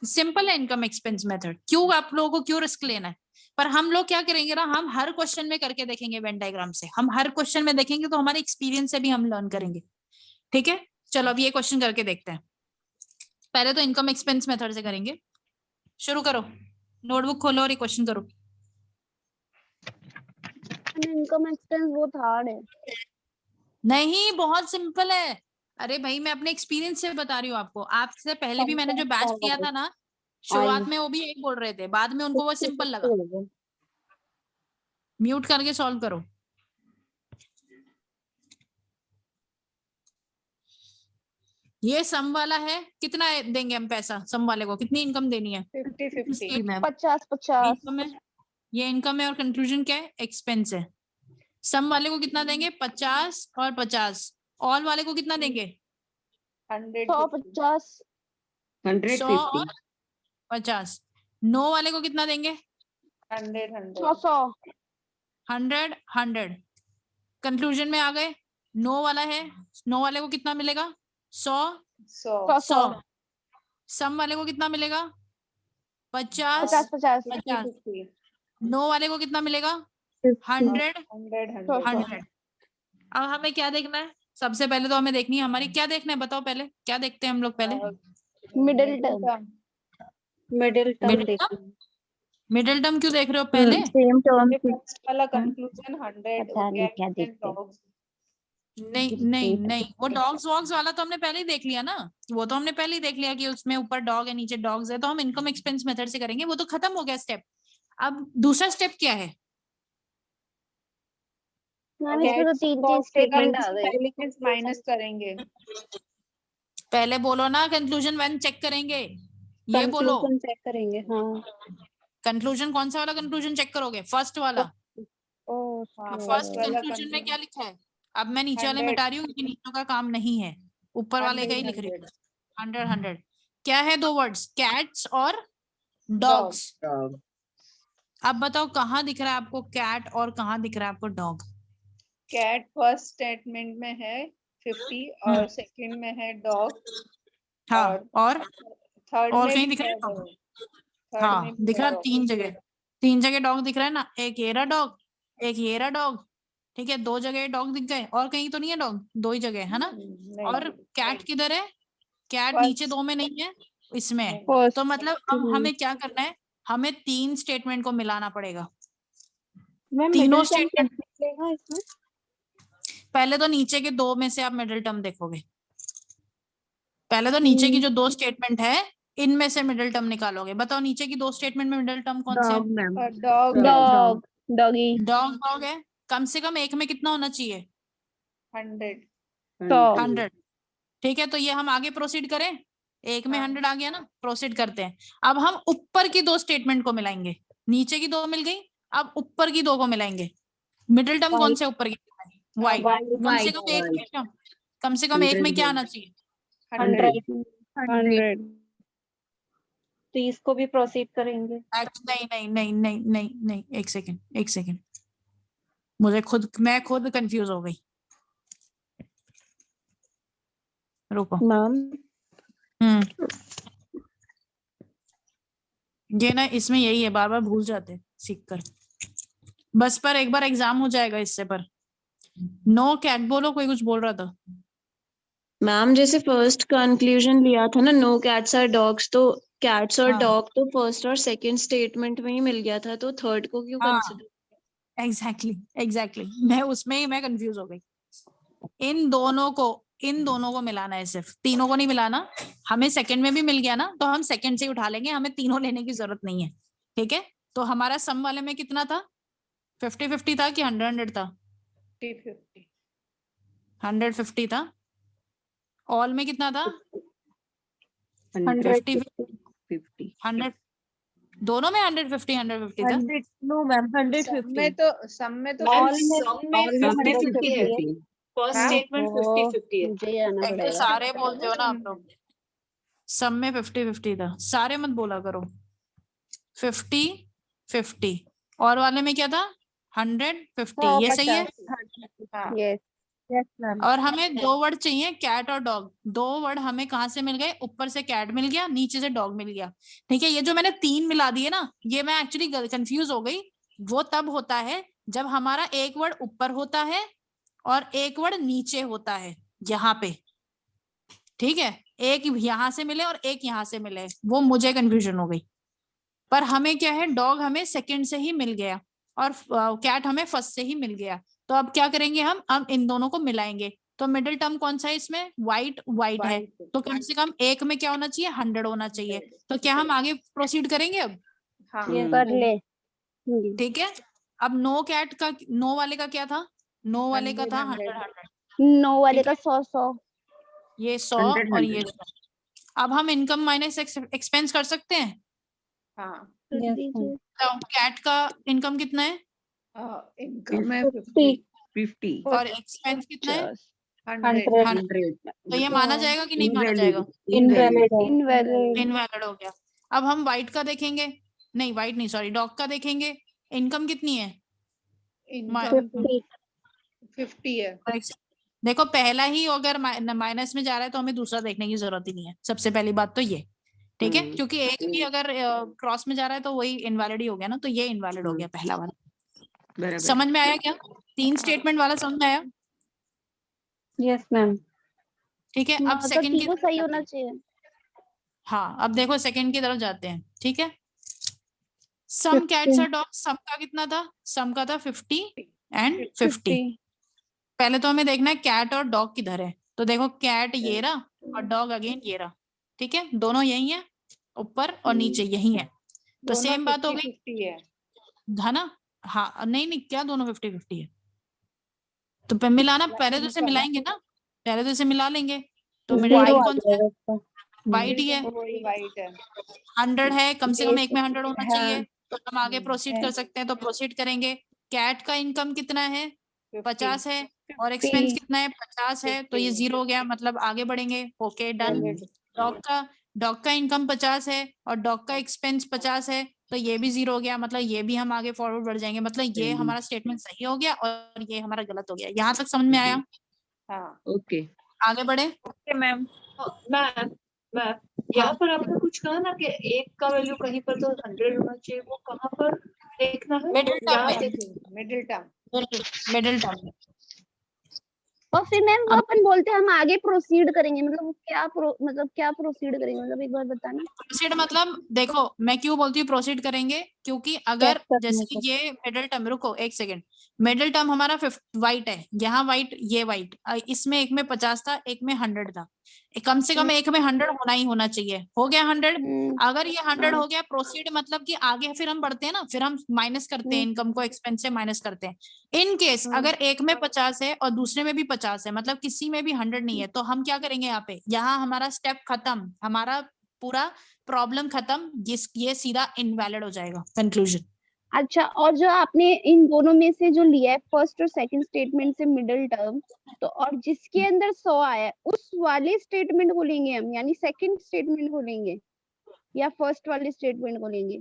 A: सिंपल है इनकम एक्सपेंस मेथड, क्यों आप लोगों को क्यों रिस्क लेना है। पर हम लोग क्या करेंगे ना, हम हर क्वेश्चन में करके देखेंगे वेन डायग्राम से, हम हर क्वेश्चन में देखेंगे तो हमारे एक्सपीरियंस से भी हम लर्न करेंगे, ठीक है। चलो अब ये क्वेश्चन करके देखते हैं, पहले तो इनकम एक्सपेंस मेथड से करेंगे, शुरू करो, नोटबुक खोलो और ये क्वेश्चन करो।
J: इनकम एक्सपेंस वो हार्ड है।
A: नहीं, बहुत सिंपल है, अरे भाई मैं अपने एक्सपीरियंस से बता रही हूँ आपको, आपसे पहले भी मैंने जो बैच किया था ना, शुरुआत में वो भी यही बोल रहे थे, बाद में उनको वो सिंपल लगा। म्यूट करके सॉल्व करो। ये सम वाला है, कितना देंगे हम पैसा सम वाले को, कितनी इनकम देनी है?
C: 50-50 मैम।
J: 50-50
A: इनकम है, ये इनकम है, और कंक्लूजन क्या है, एक्सपेंस है। सम वाले को कितना देंगे, 50 और 50, ऑल वाले को कितना देंगे,
J: 150
A: 100 और 50, नो वाले को कितना देंगे,
J: 100
A: 100। कंक्लूजन में आ गए, नो वाला है, नो वाले को कितना मिलेगा, 100। सम वाले को कितना मिलेगा, 50। नो वाले को कितना मिलेगा, 100। अब हमें क्या देखना है, सबसे पहले तो हमें देखनी है हमारी, क्या देखना है बताओ, पहले क्या देखते हैं हम लोग, पहले
J: middle term.
K: Middle term
A: middle term क्यों देख रहे हो पहले,
K: सेम टर्म
C: वाला कंक्लूजन 100
A: नहीं, वो डॉग्स वॉग्स वाला तो हमने पहले ही देख लिया ना, वो तो हमने पहले ही देख लिया कि उसमें ऊपर डॉग है नीचे डॉग्स है, तो हम इनकम एक्सपेंस मेथड से करेंगे, वो तो खत्म हो गया स्टेप। अब दूसरा स्टेप क्या है,
J: मैम इसमें तो 3 स्टेटमेंट आ गए।
C: माइनस करेंगे।
A: पहले बोलो ना कंक्लूजन व्हेन चेक करेंगे, ये बोलो।
K: कंक्लूजन चेक करेंगे, हाँ।
A: कंक्लूजन कौन सा वाला कंक्लूजन चेक करोगे? फर्स्ट वाला।
C: हाँ,
A: फर्स्ट
C: फर्स्ट वाला
A: कंक्लूजन में क्या
C: कंक्लूजन
A: लिखा है? अब मैं नीचे वाले
C: 100
A: मिटा रही हूँ क्योंकि नीचे का काम नहीं है, ऊपर वाले का ही लिख रही हूँ। 100 100 क्या है? दो वर्ड्स, कैट्स और डॉग्स। अब बताओ कहाँ दिख रहा है आपको कैट और कहाँ दिख रहा है आपको डॉग?
C: कैट फर्स्ट स्टेटमेंट में है 50 और सेकंड में है डॉग।
A: हाँ, और
C: थर्ड
A: और
C: में
A: कहीं
C: भी
A: दिख रहा है
C: है
A: dog?
C: dog, थर्ड
A: हाँ
C: में भी
A: दिख
C: है
A: रहा है,
C: dog।
A: तीन जगह डॉग दिख रहा है ना, एक ये रहा डॉग, एक ये रहा डॉग, ठीक है, दो जगह डॉग दिख गए, और कहीं तो नहीं है डॉग, दो ही जगह है ना।
C: नहीं,
A: और कैट किधर है? कैट
C: First-
A: नीचे दो में नहीं है, इसमें है।
C: First-
A: तो मतलब अब हमें क्या करना है? हमें तीन स्टेटमेंट को मिलाना पड़ेगा।
K: मैम
A: तीनों
K: मिडिल टर्म
A: स्टेटमेंट,
K: कैसे निकलेगा इसमें?
A: पहले तो नीचे के दो में से आप मिडिल टर्म देखोगे। पहले तो नीचे की जो दो स्टेटमेंट है इनमें से मिडिल टर्म निकालोगे। बताओ नीचे की दो स्टेटमेंट में मिडिल टर्म कौन से
H: dog ma'am,
C: dog
K: dog, doggy,
A: dog dog है। कम से कम एक में कितना होना चाहिए?
C: 100।
A: 100। ठीक है, तो ये हम आगे प्रोसीड करें। एक में 100 आ गया ना, प्रोसीड करते हैं। अब हम ऊपर की दो स्टेटमेंट को मिलाएंगे। नीचे की दो मिल गई, अब ऊपर की दो को मिलाएंगे। मिडिल टर्म कौन से ऊपर की? वाइट। कम से कम एक में क्या? कम से कम एक में क्या आना चाहिए?
K: 100। तो इसको भी प्रोसीड करेंगे।
A: नहीं नहीं नहीं नहीं नहीं नहीं, एक सेकेंड, मैं खुद कंफ्यूज हो गई। रुको।
K: मैम
A: ये ना इसमें यही है, बार बार भूल जाते हैं सीख कर। बस पर एक बार एग्जाम हो जाएगा इससे। पर नो कैट बोलो, कोई कुछ बोल रहा था।
I: मैम जैसे फर्स्ट कंक्लूजन लिया था ना, नो कैट्स आर डॉग्स, तो कैट्स और
A: हाँ।
I: डॉग तो फर्स्ट और सेकंड स्टेटमेंट में ही मिल गया था, तो थर्ड को क्यों
A: हाँ
I: कंसिडर?
A: एग्जैक्टली मैं उसमें ही मैं कंफ्यूज हो गई। इन दोनों को मिलाना है, सिर्फ तीनों को नहीं मिलाना। हमें सेकंड में भी मिल गया ना, तो हम सेकंड से ही उठा लेंगे, हमें तीनों लेने की जरूरत नहीं है। ठीक है, तो हमारा सम वाले में कितना था? 50-50 था कि 100-100 था?
C: 50-50
A: 150 था। ऑल में कितना था?
K: 100
A: 100 दोनों में 150 था।
F: 100 नो मैम,
C: सब
F: 150
C: में तो
J: All
C: सब
J: में
G: 50-50 है।
I: फर्स्ट
C: हाँ?
I: स्टेटमेंट 50-50 है।
J: मुझे आना
A: एक तो
J: पड़ेगा।
A: सारे बोलते हो ना आप लोग। सब में 50-50 था, सारे मत बोला करो। 50-50 और वाले में क्या था? 150। ये सही है।
K: यस।
F: Yes ma'am.
A: और हमें दो वर्ड चाहिए, कैट और डॉग। दो वर्ड हमें कहाँ से मिल गए? ऊपर से कैट मिल गया, नीचे से डॉग मिल गया। ठीक है, ये जो मैंने तीन मिला दिए ना, ये मैं एक्चुअली कंफ्यूज हो गई। वो तब होता है जब हमारा एक वर्ड ऊपर होता है और एक वर्ड नीचे होता है, यहाँ पे। ठीक है, एक यहाँ से मिले और एक यहाँ से मिले, वो मुझे कंफ्यूजन हो गई। पर हमें क्या है, डॉग हमें सेकंड से ही मिल गया और कैट हमें फर्स्ट से ही मिल गया। तो अब क्या करेंगे, हम इन दोनों को मिलाएंगे। तो मिडिल टर्म कौन सा है इसमें? वाइट है। तो कम से कम एक में क्या होना चाहिए? 100 होना चाहिए। तो क्या हम आगे प्रोसीड करेंगे अब?
C: हाँ।
K: कर ले।
A: ठीक है, अब नो कैट का, नो वाले का क्या था? नो वाले का था 100।
J: नो वाले का 100
A: ये 100 और ये 100। अब हम इनकम माइनस एक्सपेंस कर सकते हैं।
C: हाँ।
J: कर दीजिए।
A: तो कैट का इनकम कितना है
C: इनकम है 50
A: और एक्सपेंस कितना है?
C: 100
A: तो ये माना जाएगा कि नहीं माना जाएगा?
K: इनवैलिड है।
J: इनवैलिड
A: इनवैलिड हो गया। अब हम वाइट का देखेंगे, नहीं वाइट नहीं, सॉरी, डॉग का देखेंगे। इनकम कितनी है?
C: इनकम 50 है।
A: देखो पहला ही अगर माइनस में जा रहा है तो हमें दूसरा देखने की जरूरत ही नहीं है। सबसे पहली बात तो ये, ठीक है, क्योंकि एक भी अगर क्रॉस में जा रहा है तो वही इनवैलिड ही हो गया ना। तो ये इनवैलिड हो गया पहला वाला। समझ में आया क्या? तीन स्टेटमेंट वाला समझ में आया?
K: Yes ma'am.
A: ठीक है, अब
J: तो
A: सेकंड की
J: तीनों सही होना चाहिए।
A: हाँ, अब देखो सेकंड की तरफ जाते हैं। ठीक है, सम कैट्स और डॉग्स, सम का कितना था? सम का था 50 एंड 50। पहले तो हमें देखना है कैट और डॉग किधर है। तो देखो कैट ये रहा और डॉग अगेन ये रहा। ठीक है, दोनों यही है, ऊपर और नीचे यही है। तो सेम बात हो गई,
C: 50-50
A: है ना? हाँ नहीं, क्या दोनों 50-50 है? तो मिलाना, पहले तो इसे मिलाएंगे ना, पहले तो इसे मिला लेंगे। तो मिडिल
D: Zero
A: टर्म
D: आ
A: कौन सा है?
D: जाएगा इसका।
A: वाइट ही है,
C: वही वाइट है।
A: 100 है, कम से कम एक में 100 होना
K: हाँ,
A: चाहिए, तो हम आगे प्रोसीड
K: है।
A: कर सकते हैं, तो प्रोसीड करेंगे। कैट का इनकम कितना है? 50 है, और
K: 50
A: एक्सपेंस कितना है? 50 है, तो ये
C: 50
A: जीरो हो गया, मतलब आगे बढ़ेंगे। Okay done. डॉग का इनकम 50 है और डॉग का एक्सपेंस 50 है, तो ये भी जीरो हो गया, मतलब ये भी हम आगे फॉरवर्ड बढ़ जाएंगे। मतलब ये हमारा स्टेटमेंट सही हो गया और ये हमारा गलत हो गया। यहाँ तक समझ में आया?
C: हाँ
G: ओके
A: आगे बढ़े।
D: Okay ma'am.
G: मैम मैम यहाँ पर आपने कुछ कहा ना कि एक का वैल्यू कहीं पर तो 100 होना चाहिए, वो कहाँ पर देखना है?
A: मिडिल टर्म
G: यहाँ
A: में,
C: मिडिल टर्म।
A: मिडिल टर्म में।
J: और फिर मैम वो
A: अब
J: अपन बोलते हैं हम आगे प्रोसीड करेंगे, मतलब क्या प्रोसीड करेंगे, मतलब एक बार बताना।
A: प्रोसीड मतलब देखो, मैं क्यों बोलती हूँ प्रोसीड करेंगे, क्योंकि अगर
D: Check करने
A: जैसे
D: का।
A: कि ये मिडिल टर्म, रुको एक सेकेंड, मिडिल टर्म हमारा वाइट है, यहाँ वाइट, ये वाइट, इसमें एक में 50 था, एक में 100 था, कम से कम एक में 100 होना ही होना चाहिए। हो गया 100। अगर ये 100 हो गया, प्रोसीड मतलब कि आगे फिर हम बढ़ते हैं ना, फिर हम माइनस करते हैं, इनकम को एक्सपेंस से माइनस करते हैं। इन केस अगर एक में 50 है और दूसरे में भी 50 है, मतलब किसी में भी 100 नहीं है, तो हम क्या करेंगे यहाँ पे, यहाँ हमारा स्टेप खत्म, हमारा पूरा प्रॉब्लम खत्म, ये सीधा इनवैलिड हो जाएगा। कंक्लूजन।
J: अच्छा, और जो आपने इन दोनों में से जो लिया है, फर्स्ट और सेकंड स्टेटमेंट से मिडिल टर्म, तो और जिसके अंदर 100 आया है उस वाले स्टेटमेंट को लेंगे हम, यानी सेकंड स्टेटमेंट को लेंगे या फर्स्ट वाले स्टेटमेंट को लेंगे?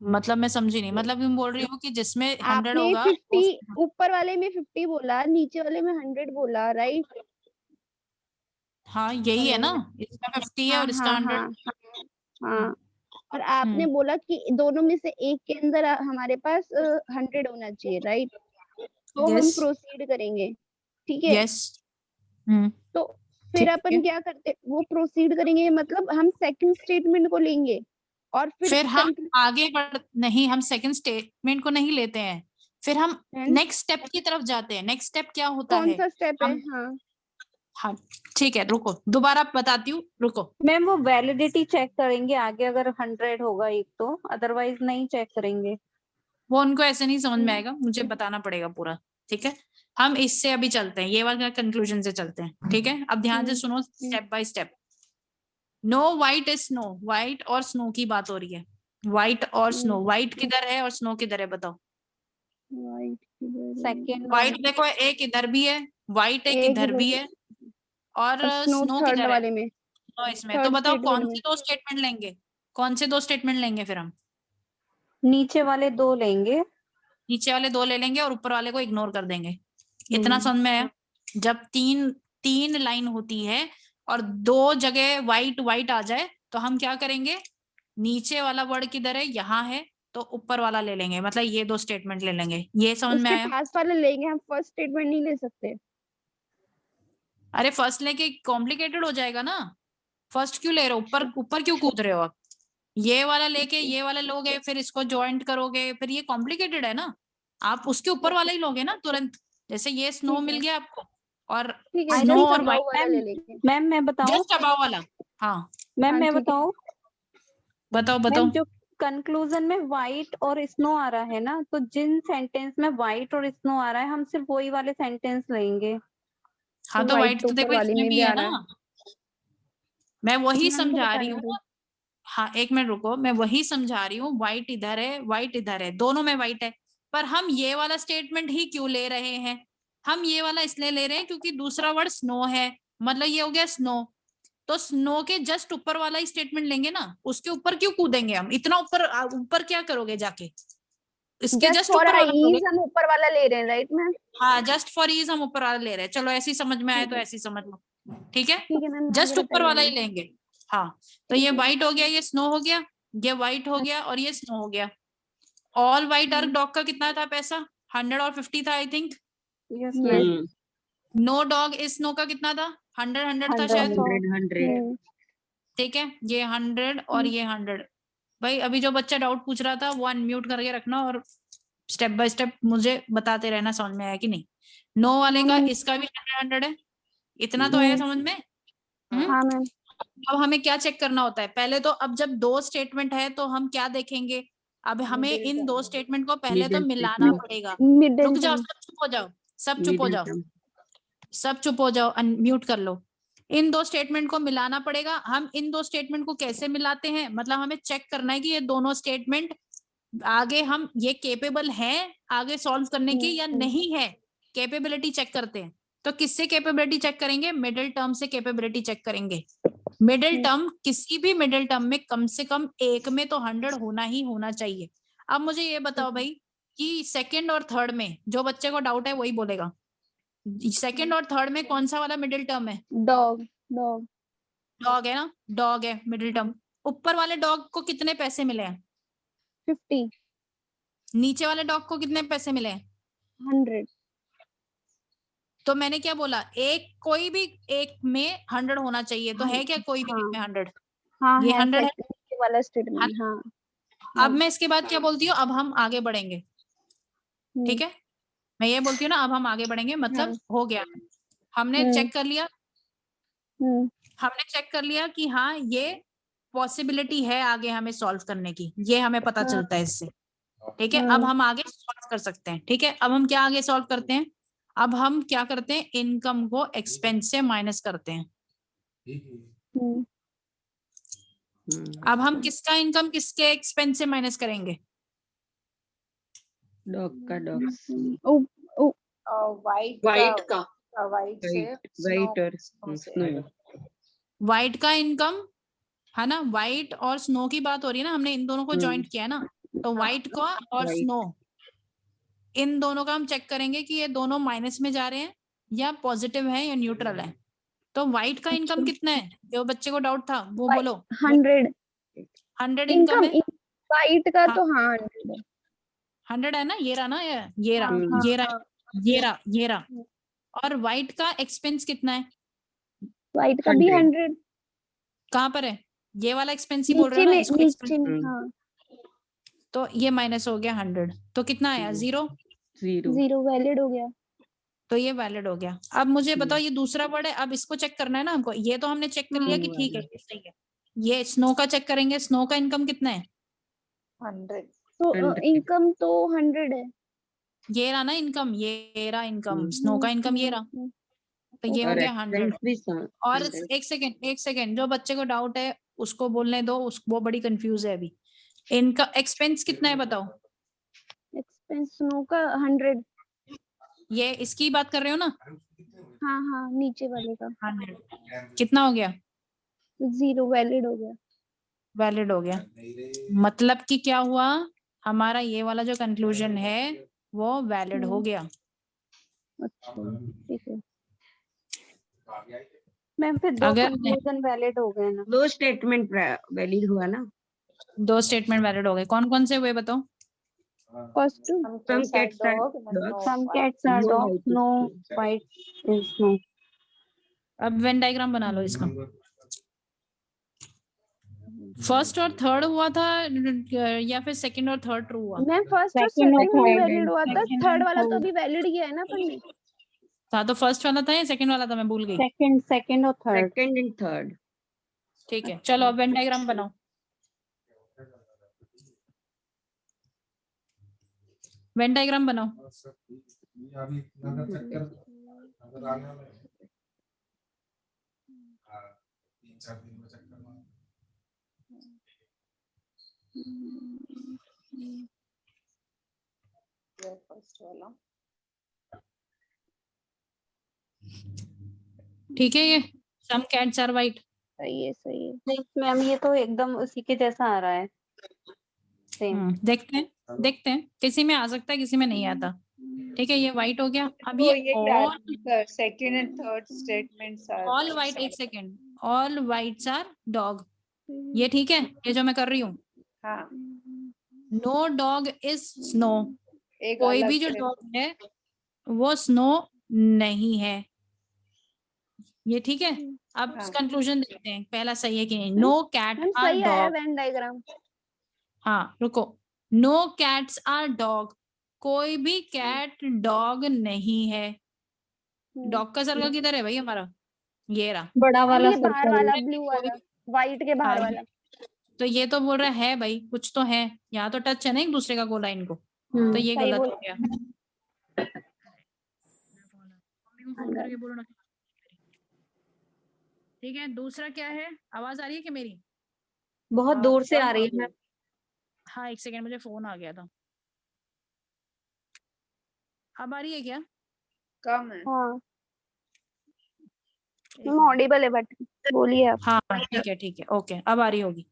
A: मतलब मैं समझी नहीं, मतलब मैं बोल रही हूँ कि जिसमें 100
J: आपने
A: होगा
J: 50 ऊपर वाले में 50 बोला, नीचे वाले में 100 बोला, राइट?
A: हाँ यही है ना, इसका 50 है और इसका 100।
J: हाँ, और आपने बोला कि दोनों में से एक के अंदर हमारे पास 100 होना चाहिए, राइट? तो हम
A: यस
J: प्रोसीड करेंगे, ठीक है?
A: यस।
J: तो फिर
A: ठीक है,
J: अपन क्या करते, वो प्रोसीड करेंगे मतलब हम सेकंड स्टेटमेंट को लेंगे और
A: फिर हम आगे बढ़ नहीं, हम सेकंड स्टेटमेंट को नहीं लेते हैं, फिर हम नेक्स्ट स्टेप की तरफ जाते हैं। नेक्स्ट स्टेप क्या होता
J: कौन
A: है?
J: सा स्टेप है?
A: हम
J: हाँ,
A: हाँ ठीक है, रुको दोबारा बताती हूँ, रुको।
K: मैम वो वैलिडिटी चेक करेंगे आगे, अगर 100 होगा एक तो, अदरवाइज नहीं चेक करेंगे।
A: वो उनको ऐसे नहीं समझ में आएगा, मुझे बताना पड़ेगा पूरा, ठीक है? हम इससे अभी चलते हैं, ये वाला कंक्लूजन से चलते हैं, ठीक है? अब ध्यान से सुनो, step by step. No white is snow, white और स्नो की बात हो रही है। वाइट और स्नो, वाइट किधर है और स्नो किधर है, बताओ?
K: सेकंड
A: वाइट देखो, एक इधर भी है, वाइट एक इधर भी है, और स्नो
J: थर्ड
A: किधर है?
J: वाले में,
A: स्नो इसमें। तो बताओ कौन सी दो स्टेटमेंट लेंगे, कौन से दो स्टेटमेंट लेंगे फिर हम?
K: नीचे वाले 2 लेंगे।
A: नीचे वाले 2 ले लेंगे और ऊपर वाले को इग्नोर कर देंगे। इतना समझ में आया? जब तीन लाइन होती है और 2 जगह वाइट वाइट आ जाए, तो हम क्या करेंगे, नीचे वाला वर्ड किधर है, यहाँ है, तो ऊपर वाला ले लेंगे, मतलब ये 2 स्टेटमेंट ले लेंगे। ये समझ में
J: उसके
A: आया?
J: पास वाले लेंगे, हम फर्स्ट स्टेटमेंट नहीं ले सकते।
A: अरे फर्स्ट लेके कॉम्प्लिकेटेड हो जाएगा ना, फर्स्ट क्यों ले रहे हो, ऊपर क्यों कूद रहे हो आप? ये वाला लेके ये वाला लोगे, फिर इसको ज्वाइंट करोगे, फिर ये कॉम्प्लिकेटेड है ना। आप उसके ऊपर वाला ही लोगे ना तुरंत, जैसे ये स्नो मिल गया आपको, और स्नो और वाइट,
K: मैम मैं बताऊं?
A: जस्ट अबाव वाला। हाँ
K: मैम मैं बताऊं?
A: बताओ
K: मैम
A: बताओ।
K: जो कंक्लूजन में व्हाइट और स्नो आ रहा है ना, तो जिन सेंटेंस में व्हाइट और स्नो आ रहा है, हम सिर्फ वही वाले सेंटेंस लेंगे।
A: हाँ तो व्हाइट तो देखो इसमें भी है ना, मैं वही समझा रही हूँ। हाँ एक मिनट रुको, मैं वही समझा रही हूँ, व्हाइट इधर है, व्हाइट इधर है, दोनों में व्हाइट है, पर हम ये वाला स्टेटमेंट ही क्यों ले रहे हैं? हम ये वाला इसलिए ले रहे हैं क्योंकि दूसरा वर्ड स्नो है, मतलब ये हो गया स्नो, तो स्नो के जस्ट ऊपर वाला ही स्टेटमेंट लेंगे ना, उसके ऊपर क्यों कूदेंगे हम? इतना ऊपर ऊपर क्या करोगे जाके? इसके जस्ट ऊपर वाला
J: हम ऊपर वाला ले रहे हैं, राइट मैम?
A: हाँ जस्ट फॉर ईज हम ऊपर वाला ले रहे हैं। चलो ऐसी समझ में आए तो ऐसी समझ लो, ठीक है? जस्ट ऊपर वाला ही लेंगे। हाँ तो ये व्हाइट हो गया, ये स्नो हो गया, ये व्हाइट हो गया और ये स्नो हो गया। ऑल व्हाइट आर डॉग का कितना था पैसा? 100 और 50 था I think. No dog is snow का कितना था? 100 था शायद।
G: 100
A: ठीक है, ये 100 और ये 100। भाई अभी जो बच्चा डाउट पूछ रहा था वो अनम्यूट करके रखना और स्टेप बाय स्टेप मुझे बताते रहना, समझ में आया कि नहीं? नो वाले का इसका भी 100 है, इतना तो आया समझ में?
J: हाँ मैम।
A: अब हमें क्या चेक करना होता है पहले तो, अब जब 2 स्टेटमेंट है तो हम क्या देखेंगे? अब हमें इन 2 स्टेटमेंट को पहले तो मिलाना पड़ेगा। रुक जाओ, सब चुप हो जाओ, सब चुप हो जाओ। सब चुप हो जाओ, अनम्यूट कर लो। इन दो स्टेटमेंट को मिलाना पड़ेगा। हम इन दो स्टेटमेंट को कैसे मिलाते हैं, मतलब हमें चेक करना है कि ये दोनों स्टेटमेंट आगे हम ये केपेबल हैं आगे सॉल्व करने की या नहीं है। कैपेबिलिटी चेक करते हैं। तो किससे कैपेबिलिटी चेक करेंगे? मिडिल टर्म से कैपेबिलिटी चेक करेंगे। मिडिल टर्म, किसी भी मिडिल टर्म में कम से कम एक में तो 100 होना ही होना चाहिए। अब मुझे ये बताओ भाई कि सेकंड और थर्ड में, जो बच्चे को डाउट है वही बोलेगा, सेकंड और थर्ड में कौन सा वाला मिडिल टर्म है?
K: डॉग डॉग
A: डॉग है ना, डॉग है मिडिल टर्म। ऊपर वाले डॉग को कितने पैसे मिले हैं?
K: 50
A: नीचे वाले डॉग को कितने पैसे मिले हैं?
K: 100
A: तो मैंने क्या बोला, एक कोई भी एक में 100 होना चाहिए। तो है क्या कोई भी एक में 100?
K: हाँ
A: ये
K: है
A: 100 है।
K: second वाला स्टेटमेंट। हाँ
A: अब मैं इसके बाद क्या बोलती हूँ, अब हम आगे बढ़ेंगे। ठीक है, मैं ये बोलती हूँ ना, अब हम आगे बढ़ेंगे, मतलब हो गया। हमने चेक कर लिया, हमने चेक कर लिया कि हाँ ये पॉसिबिलिटी है आगे हमें सॉल्व करने की, ये हमें पता चलता है इससे। ठीक है, अब हम आगे सॉल्व कर सकते हैं। ठीक है, अब हम क्या आगे सॉल्व करते हैं? अब हम क्या करते हैं, इनकम को एक्सपेंस से माइनस करते हैं। अब हम किसका इनकम किसके एक्सपेंस से माइनस करेंगे?
H: डॉग का डॉग
B: वाइट का वाइट से
H: वाइट और
B: snow से।
H: स्नो।
A: वाइट का इनकम है ना, वाइट और स्नो की बात हो रही है ना, हमने इन दोनों को ज्वाइंट किया है ना। तो वाइट का और
H: White.
A: स्नो, इन दोनों का हम चेक करेंगे कि ये दोनों माइनस में जा रहे हैं या पॉजिटिव है या न्यूट्रल है। तो वाइट का इनकम कितना है? जो बच्चे को डाउट था वो बोलो।
K: 100
A: 100 इनकम है।
K: वाइट का
A: हाँ।
K: तो हाँ 100 है।
A: 100 है ना, ये रहा ना, ये रहा,
K: हाँ,
A: ये रहा,
K: हाँ।
A: ये रहा, ये रहा। और वाइट का एक्सपेंस कितना है?
K: वाइट का भी 100
A: कहाँ पर है? ये वाला एक्सपेंस ही बोल रहे
K: नीचे
A: हो ना,
K: में,
A: इसको
K: नीचे
A: expense।
K: में। हाँ
A: तो ये माइनस हो गया 100, तो कितना आया? 0।
K: 0 वैलिड हो गया।
A: तो ये वैलिड हो गया। अब मुझे बताओ, ये दूसरा वर्ड है, अब इसको चेक करना है ना हमको। ये तो हमने चेक कर लिया कि ठीक है ये सही है। ये स्नो का चेक करेंगे, स्नो का इनकम कितना है?
B: 100
K: तो इनकम तो 100 है।
A: ये रहा ना इनकम, ये रहा इनकम, स्नो का इनकम ये रहा। तो ये हो गया 100। और एक सेकेंड, जो बच्चे को डाउट है उसको बोलने दो, वो बड़ी कंफ्यूज है अभी। इनका एक्सपेंस कितना है बताओ?
K: एक्सपेंस स्नो का 100।
A: ये इसकी बात कर रहे हो ना?
K: हाँ हाँ नीचे वाले का
A: 100 कितना हो गया?
K: 0 वैलिड हो गया।
A: वैलिड हो गया। मतलब कि क्या हुआ, हमारा ये वाला जो कंक्लूजन है वो वैलिड हो गया।
K: अच्छा ठीक है मैम, फिर दो
A: अगर
K: कंक्लूजन वैलिड हो गए ना।
H: 2 स्टेटमेंट वैलिड हुआ ना।
A: 2 स्टेटमेंट वैलिड हो गए, कौन कौन से हुए बताओ?
K: First
H: Some cats are dogs.
K: some cats are
H: No
K: dog,
H: white is
K: no
H: no.
K: white is no।
A: अब वेन डायग्राम बना लो इसका। फर्स्ट और थर्ड हुआ था या फिर सेकंड और थर्ड ट्रू हुआ?
K: मैम फर्स्ट और
D: Second और
K: सेकंड भी
D: third
K: वैलिड हुआ था,
D: second
K: थर्ड
D: and
K: वाला तो
D: third।
K: अभी वैलिड किया है ना अपन ने।
A: था तो फर्स्ट वाला था या सेकंड वाला था, मैं भूल गई।
K: सेकंड और थर्ड।
H: Second and third.
A: ठीक है, चलो अब वेन डायग्राम बनाओ। वेन डायग्राम बनाओ।
B: फर्स्ट वाला
A: ठीक है, ये सम कैट्स आर वाइट।
K: सही है सही है। नहीं मैम ये तो एकदम उसी के जैसा आ रहा है सेम।
A: देखते हैं किसी में आ सकता है किसी में नहीं आता। ठीक है, ये वाइट हो गया। अब
C: तो
A: ये
C: ये
A: all
C: second and third statements are
A: all white, एक second, all whites are dog, ये ठीक है, ये जो मैं कर रही हूँ।
C: हाँ
A: नो डॉग इज स्नो,
C: एक
A: कोई
C: अलग
A: भी जो
C: से-
A: डॉग है वो स्नो नहीं है, ये ठीक है। अब
C: हाँ।
A: कंक्लूजन देखते हैं पहला सही है कि नहीं। नो कैट
K: मैम
A: आर
K: सही आया
A: डॉग,
K: वेन डायग्राम।
A: हाँ रुको, नो कैट्स आर डॉग, कोई भी कैट डॉग नहीं है। डॉग का सर्कल किधर है भाई हमारा? ये रहा।
K: बड़ा वाला
A: ये
K: बाहर वाला
A: कोई-
K: ब्लू वाला व्हाइट के बाहर
A: हाँ,
K: वाला।
A: तो ये तो बोल रहा है भाई कुछ तो है, यहाँ तो टच है ना एक दूसरे का गोला इनको, तो ये
K: सही
A: गलत
K: बोल
A: हो गया। भी फोन करके बोलो ना। ठीक है, दूसरा क्या है, आवाज आ रही है कि मेरी?
K: बहुत दूर से आ रही है मैम।
A: हाँ, एक सेकेंड, मुझे फोन आ गया था। अब आ रही है क्या?
C: कम है।
J: हाँ ऑडिबल है बट बोलिए आप।
A: हाँ ठीक है, ओके, अब आ रही होगी।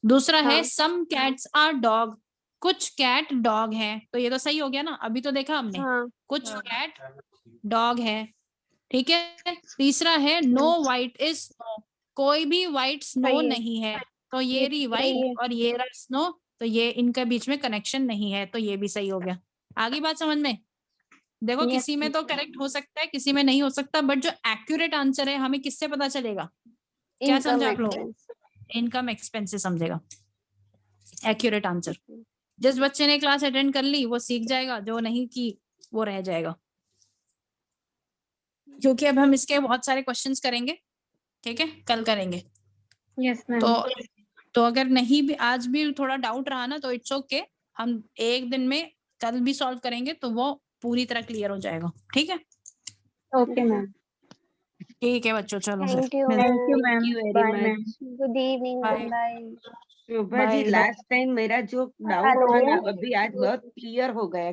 A: दूसरा है
J: हाँ।
A: सम कैट्स आर डॉग, कुछ कैट डॉग है, तो ये तो सही हो गया ना, अभी तो देखा हमने।
J: हाँ
A: कुछ कैट डॉग है, ठीक है। तीसरा है नो वाइट इज स्नो, कोई भी वाइट स्नो
J: सही है।
A: नहीं है, तो ये रही
J: सही है।
A: वाइट और ये रहा स्नो, तो ये इनके बीच में कनेक्शन नहीं है, तो ये भी सही हो गया। आगे बात समझ में? देखो
J: Yes,
A: किसी में तो करेक्ट हो सकता है, किसी में नहीं हो सकता, बट जो एक्यूरेट आंसर है हमें किससे पता चलेगा? क्या
J: इनकम
A: समझा आप लोग?
J: एक्सपेंस।
A: इनकम एक्सपेंस से समझेगा एक्यूरेट आंसर। जिस बच्चे ने क्लास अटेंड कर ली वो सीख जाएगा, जो नहीं की वो रह जाएगा, क्योंकि अब हम इसके बहुत सारे क्वेश्चंस करेंगे, ठीक है, कल करेंगे।
K: Yes ma'am.
A: तो अगर नहीं भी आज भी थोड़ा डाउट रहा ना, तो इट्स ओके, हम एक दिन में कल भी सॉल्व करेंगे, तो वो पूरी तरह क्लियर हो जाएगा, ठीक है।
K: Okay ma'am.
A: ठीक है बच्चों, चलो फिर
J: thank you
H: thank you
J: ma'am.
H: Very
K: bye ma'am.
H: Much.
J: Good evening.
A: Bye
J: bye.
H: Shobha ji,
A: bye.
H: Last time मेरा जो डाउट था
J: हेलो।
H: ना, अभी आज बहुत क्लियर हो गया।